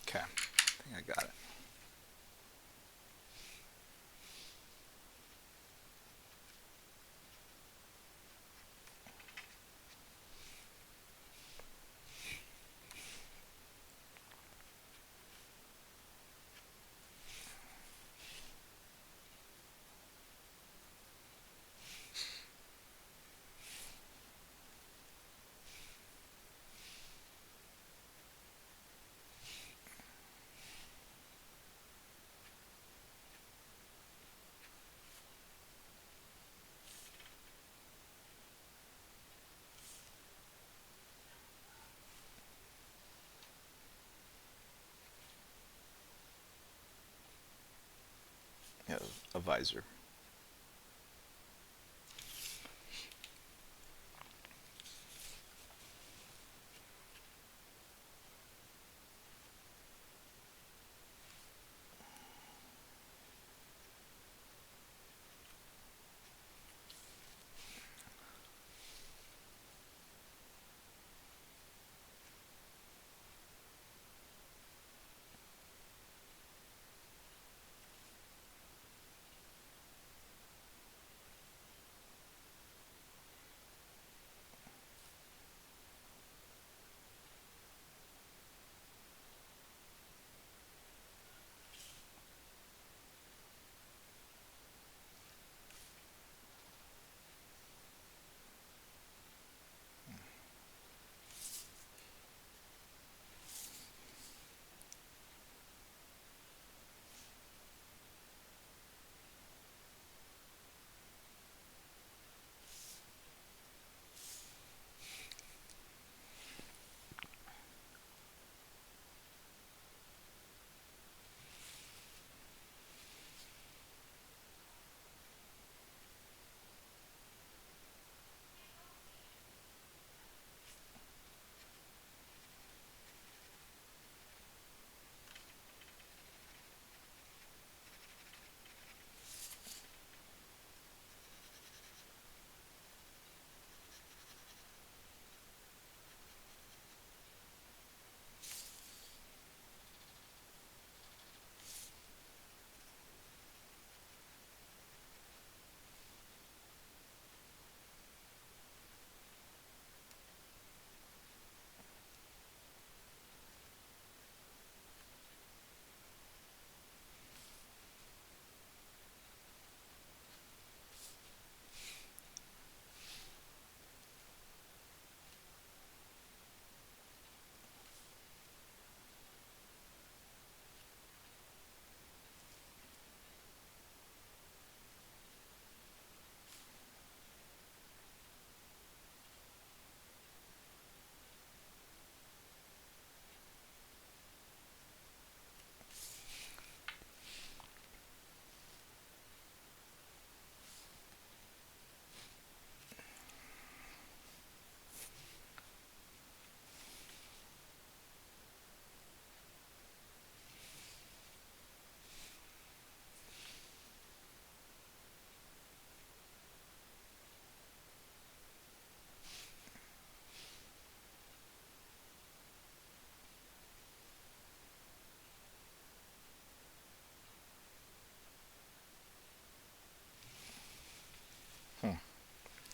Okay, I think I got it. Yeah, a visor.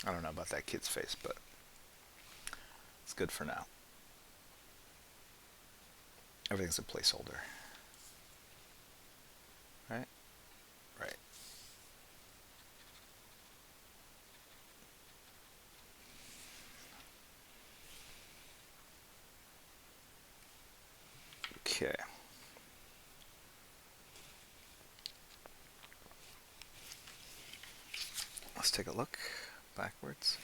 I don't know about that kid's face, but it's good for now. Everything's a placeholder. Right? Right. Okay. Let's take a look backwards.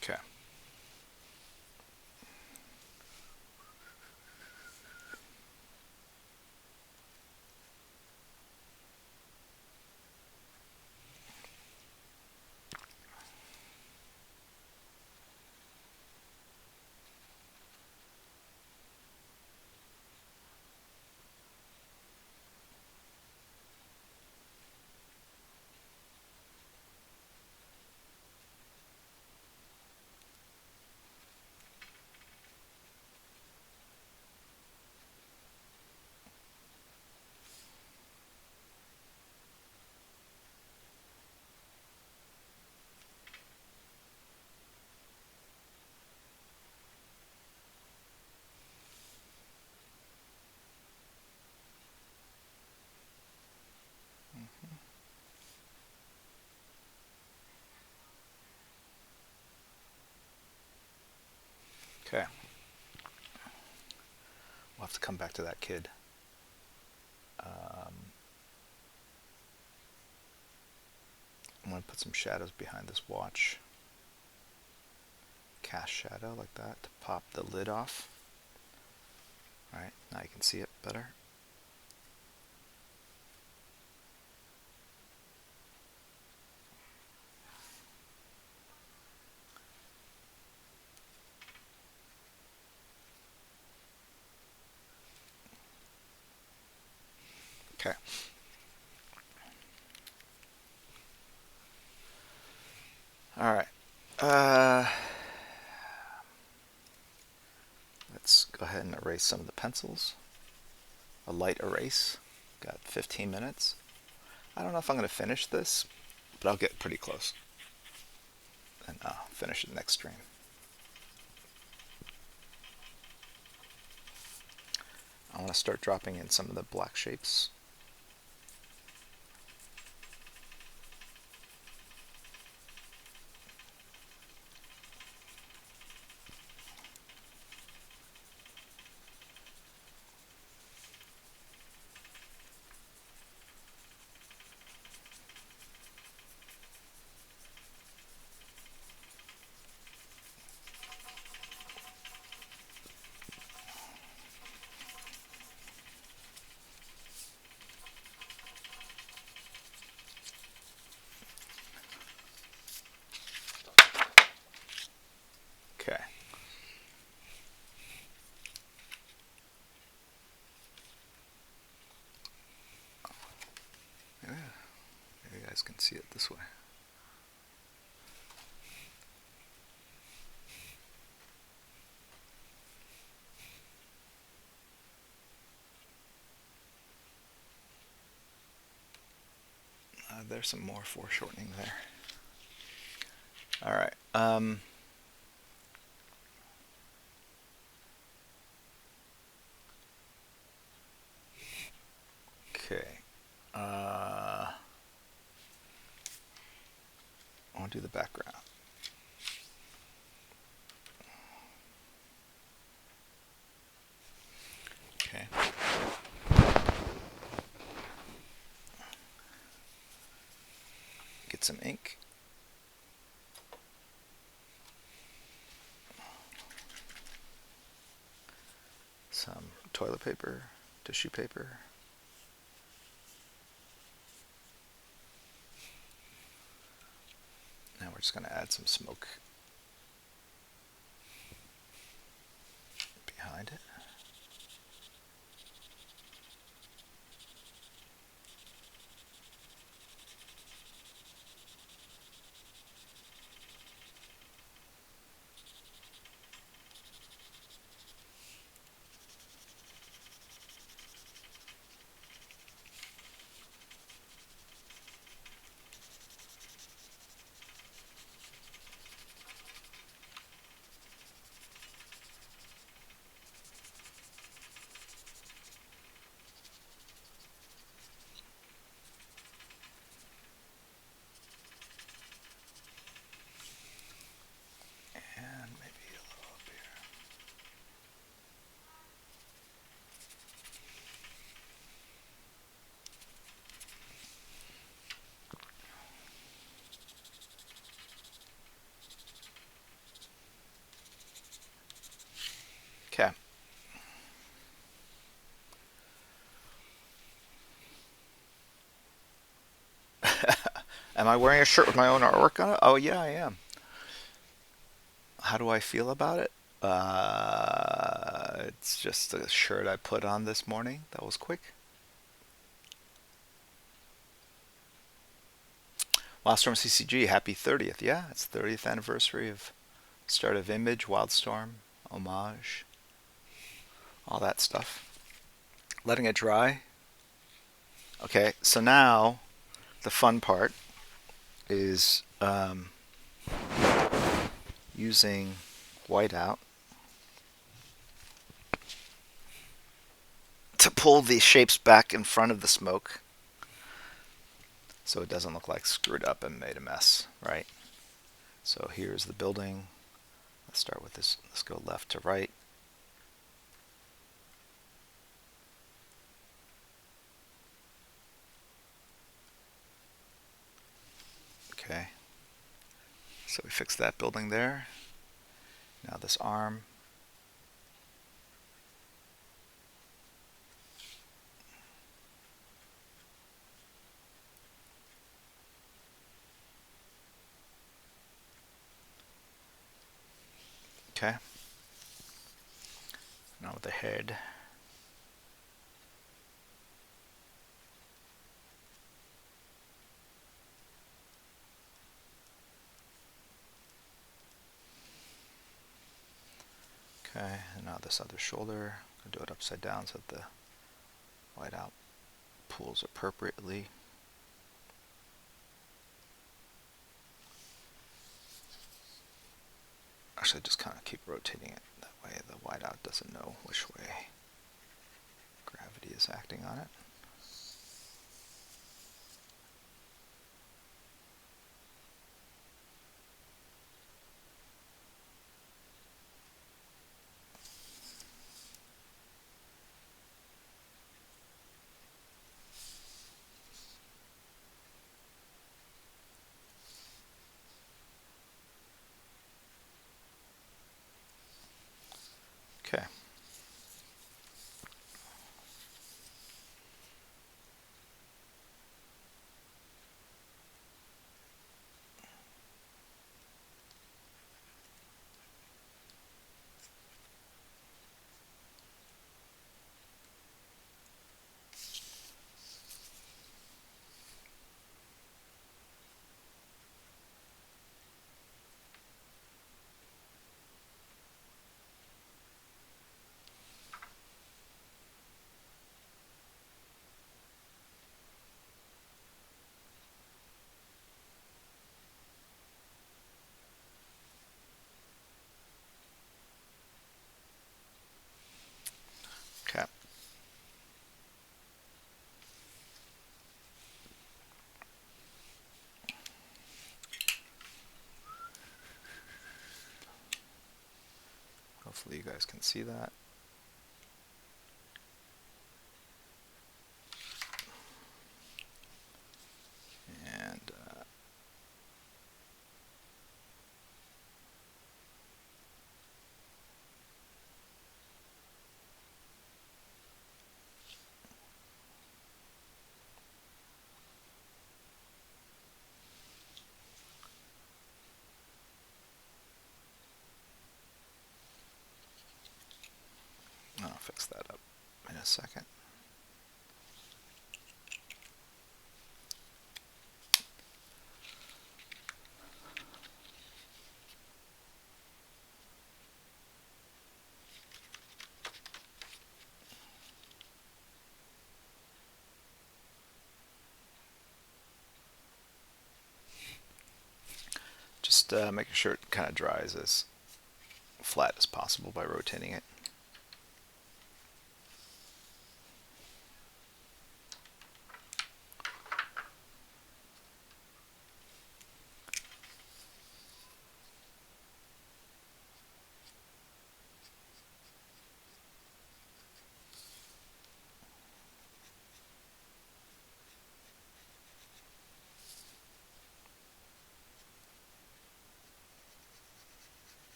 Okay. Okay. We'll have to come back to that kid. I'm going to put some shadows behind this watch. Cast shadow like that to pop the lid off. Alright, now you can see it better. Okay. Alright. Let's go ahead and erase some of the pencils. A light erase. Got 15 minutes. I don't know if I'm going to finish this, but I'll get pretty close. And I'll finish it next stream. I want to start dropping in some of the black shapes. Okay. Yeah, you guys can see it this way. There's some more foreshortening there. All right. Okay. want to do the background. Okay. Get some ink. Some toilet paper, tissue paper. Now we're just going to add some smoke behind it. And maybe a little up here. Okay. Am I wearing a shirt with my own artwork on it? Oh, yeah, I am. How do I feel about it? It's just a shirt I put on this morning. That was quick. Wildstorm CCG, happy 30th. Yeah, it's 30th anniversary of start of Image, Wildstorm, Homage, all that stuff. Letting it dry. Okay, so now the fun part is using whiteout to pull the shapes back in front of the smoke so it doesn't look like screwed up and made a mess, right? So here's the building. Let's start with this. Let's go left to right. Okay. So we fixed that building there. Now this arm. Okay. Now with the head. Okay, and now this other shoulder. I'll do it upside down so that the whiteout pulls appropriately. Actually, just kind of keep rotating it. That way the whiteout doesn't know which way gravity is acting on it. Okay. Hopefully you guys can see that. And I'll fix that up in a second. Just making sure it kind of dries as flat as possible by rotating it.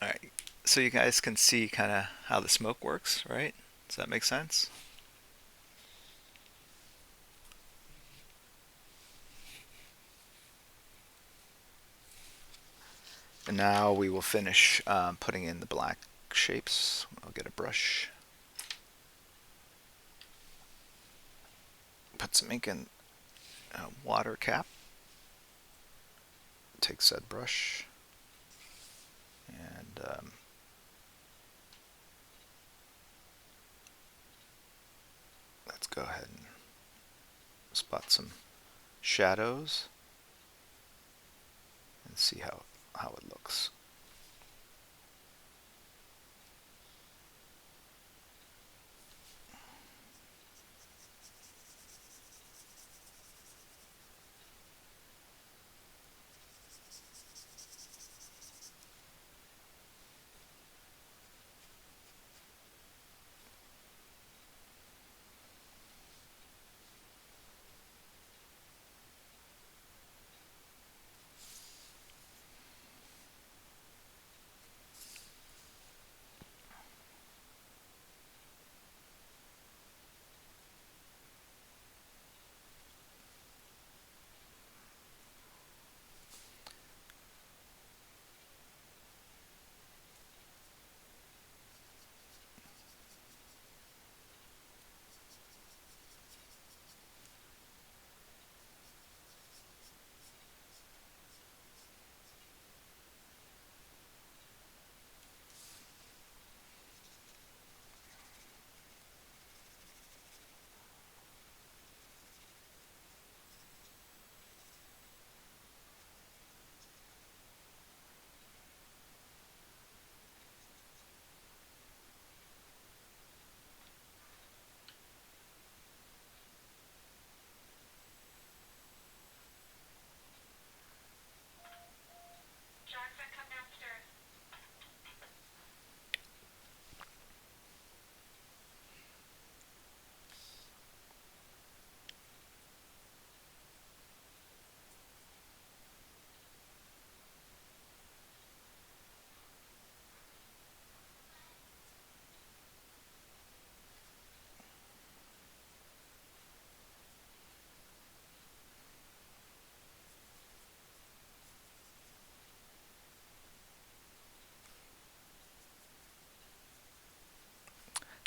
All right, so you guys can see kind of how the smoke works, right? Does that make sense? And now we will finish putting in the black shapes. I'll get a brush, put some ink in a water cap, take said brush, and let's go ahead and spot some shadows and see how it looks.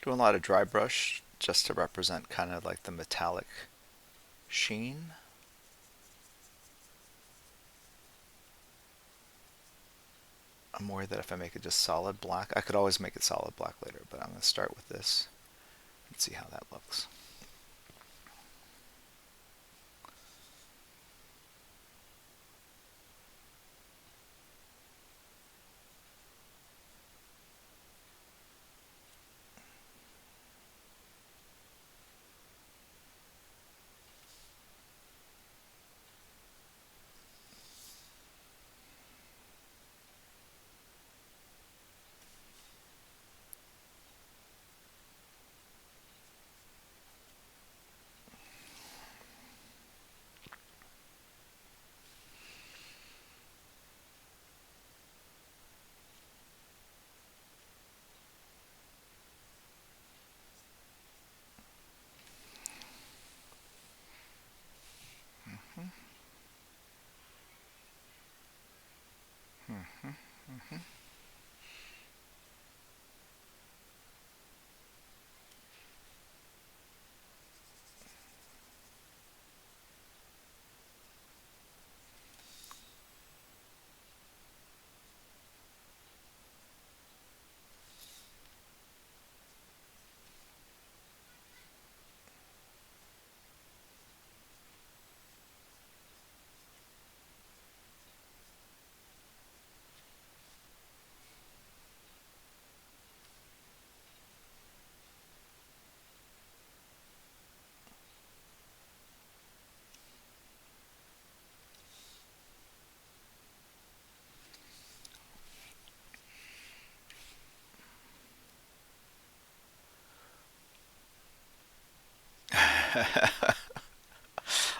Doing a lot of dry brush just to represent kind of like the metallic sheen. I'm worried that if I make it just solid black, I could always make it solid black later, but I'm going to start with this and see how that looks.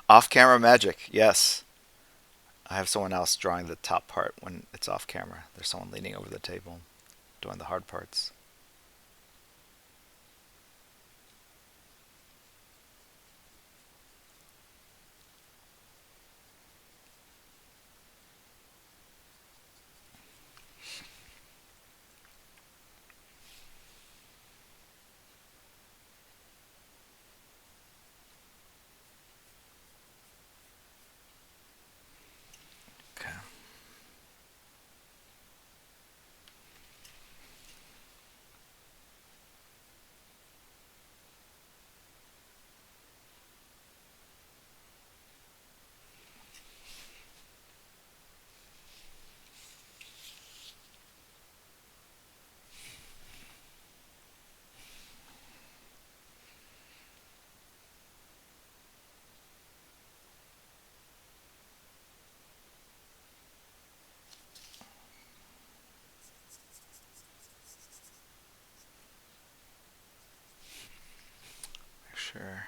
Off camera magic, yes. I have someone else drawing the top part when it's off camera. There's someone leaning over the table doing the hard parts. Okay. Make sure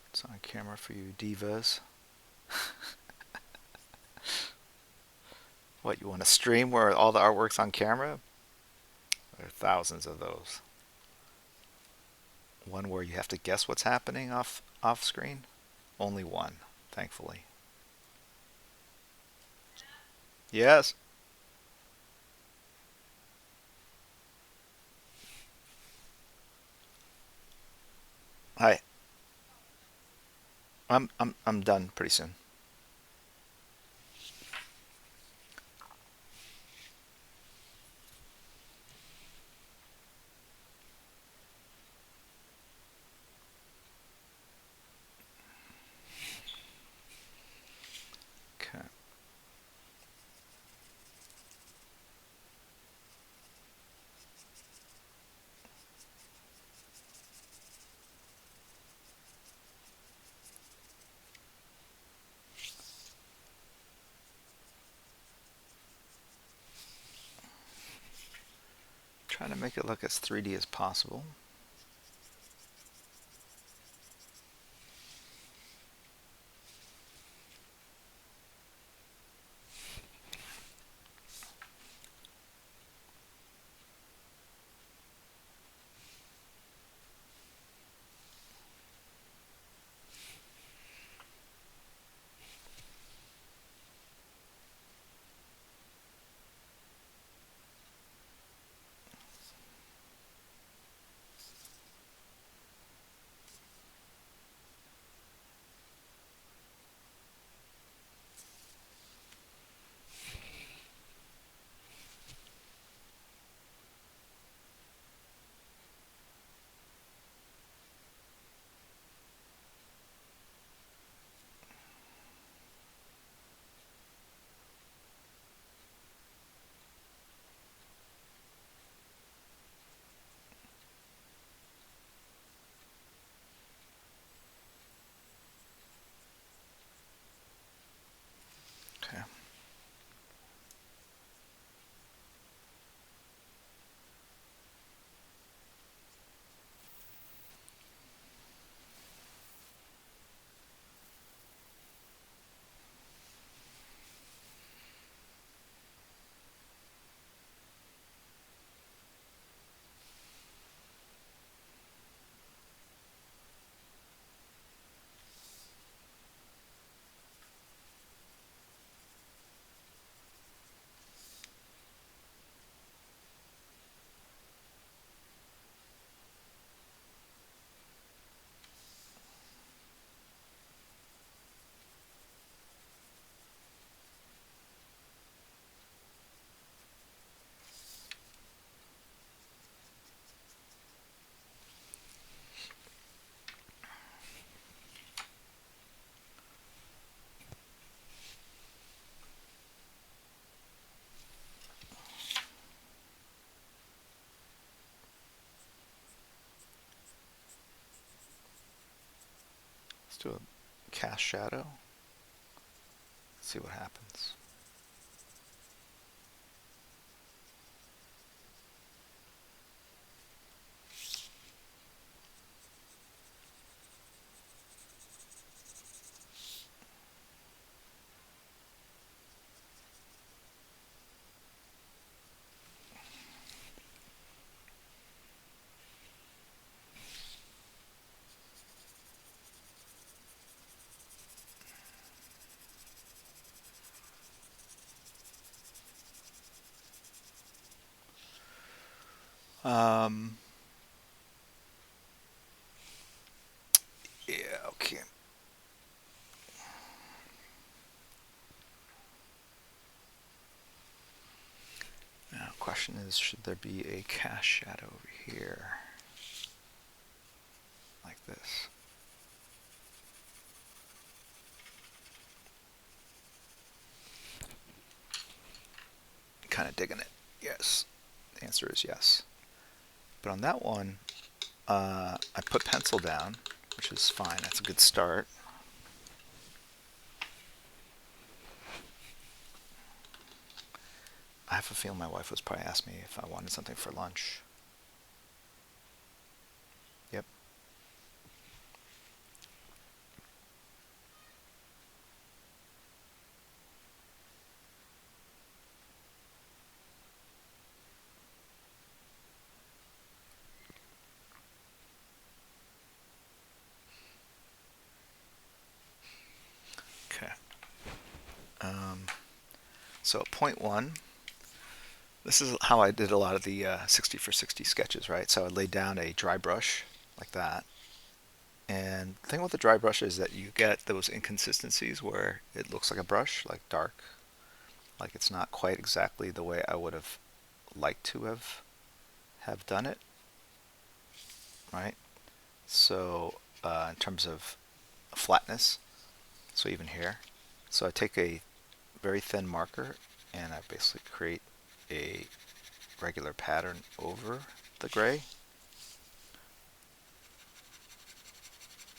it's on camera for you divas. What, you want to stream where all the artwork's on camera? There are thousands of those. One where you have to guess what's happening off screen? Only one, thankfully. Yes. Hi. I'm done pretty soon. Okay. Trying to make it look as 3D as possible. Let's do a cast shadow. See what happens. Um, yeah, okay. Now, question is, should there be a cast shadow over here? Like this. Kind of digging it. Yes. The answer is yes. But on that one, I put pencil down, which is fine. That's a good start. I have a feeling my wife was probably asking me if I wanted something for lunch. Yep. Okay. So point one, this is how I did a lot of the 60 for 60 sketches, right? So I laid down a dry brush like that. And the thing with the dry brush is that you get those inconsistencies where it looks like a brush, like dark, like it's not quite exactly the way I would have liked to have done it, right? So in terms of flatness, so even here, so I take a very thin marker and I basically create a regular pattern over the gray.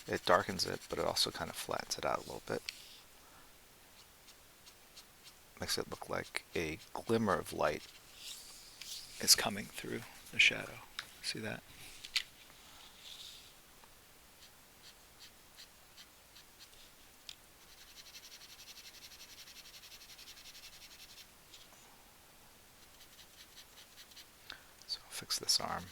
It darkens it, but it also kind of flattens it out a little bit. Makes it look like a glimmer of light is coming through the shadow. See that? So I'll fix this arm.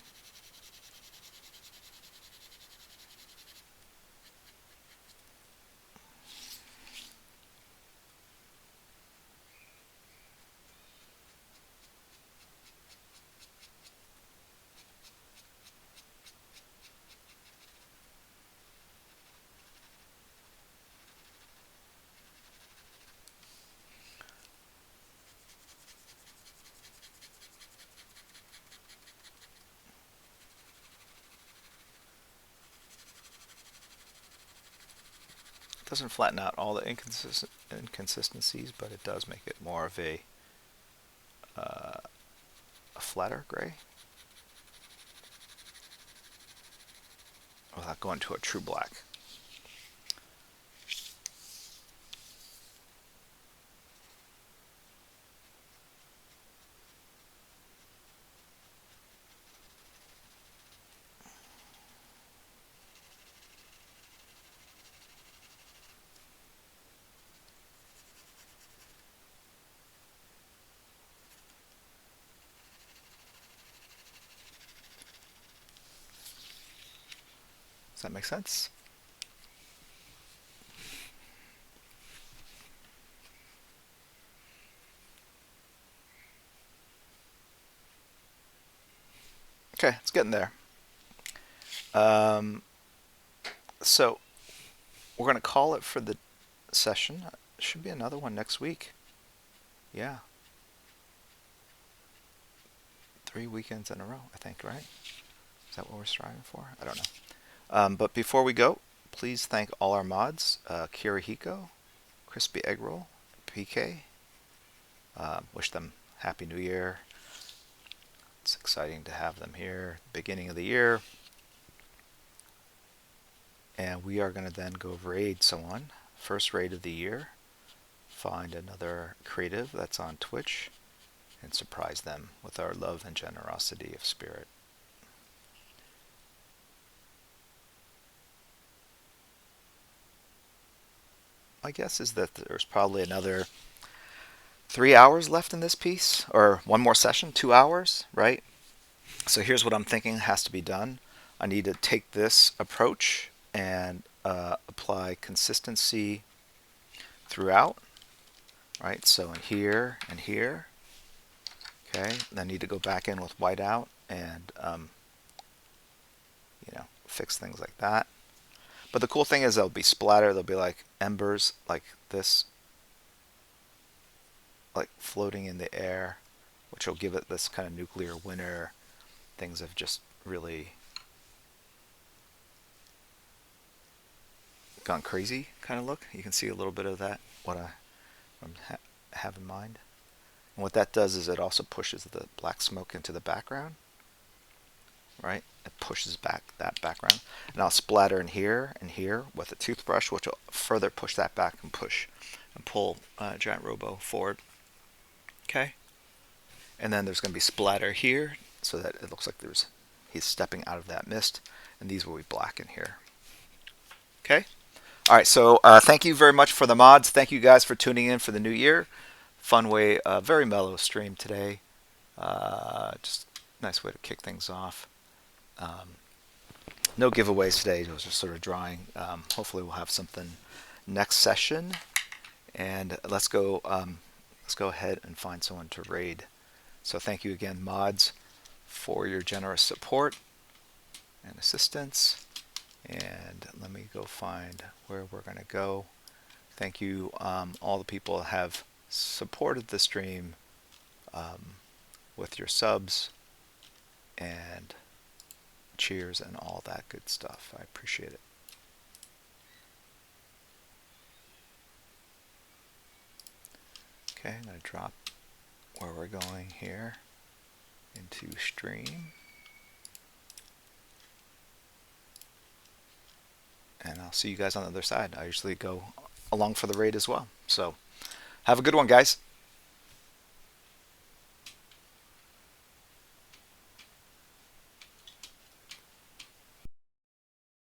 It doesn't flatten out all the inconsistencies, but it does make it more of a flatter gray without going to a true black. Does that make sense? Okay, it's getting there. Um, so we're going to call it for the session. Should be another one next week. Yeah. 3 weekends in a row, I think, right? Is that what we're striving for? I don't know. But before we go, please thank all our mods, Kirihiko, Crispy Egg Roll, PK. Wish them Happy New Year. It's exciting to have them here, beginning of the year. and we are going to then go raid someone. First raid of the year. Find another creative that's on Twitch and surprise them with our love and generosity of spirit. My guess is that there's probably another 3 hours left in this piece, or one more session, 2 hours, right? So here's what I'm thinking has to be done. I need to take this approach and apply consistency throughout, right? So in here and here, okay. Then I need to go back in with whiteout and fix things like that. But the cool thing is they'll be splatter. They'll be like embers, like this, like floating in the air, which will give it this kind of nuclear winter. Things have just really gone crazy kind of look. You can see a little bit of that, what I have in mind. And what that does is it also pushes the black smoke into the background, right? It pushes back that background. And I'll splatter in here and here with a toothbrush, which will further push that back and push and pull Giant Robo forward. Okay. And then there's going to be splatter here so that it looks like he's stepping out of that mist. And these will be black in here. Okay. All right. So thank you very much for the mods. Thank you guys for tuning in for the new year. Fun way, very mellow stream today. Just nice way to kick things off. No giveaways today. It was just sort of drawing. Hopefully we'll have something next session. And let's go ahead and find someone to raid. So thank you again, mods, for your generous support and assistance. And let me go find where we're going to go. Thank you, all the people that have supported the stream with your subs and cheers and all that good stuff. I appreciate it. Okay, I'm going to drop where we're going here into stream. And I'll see you guys on the other side. I usually go along for the raid as well. So have a good one, guys.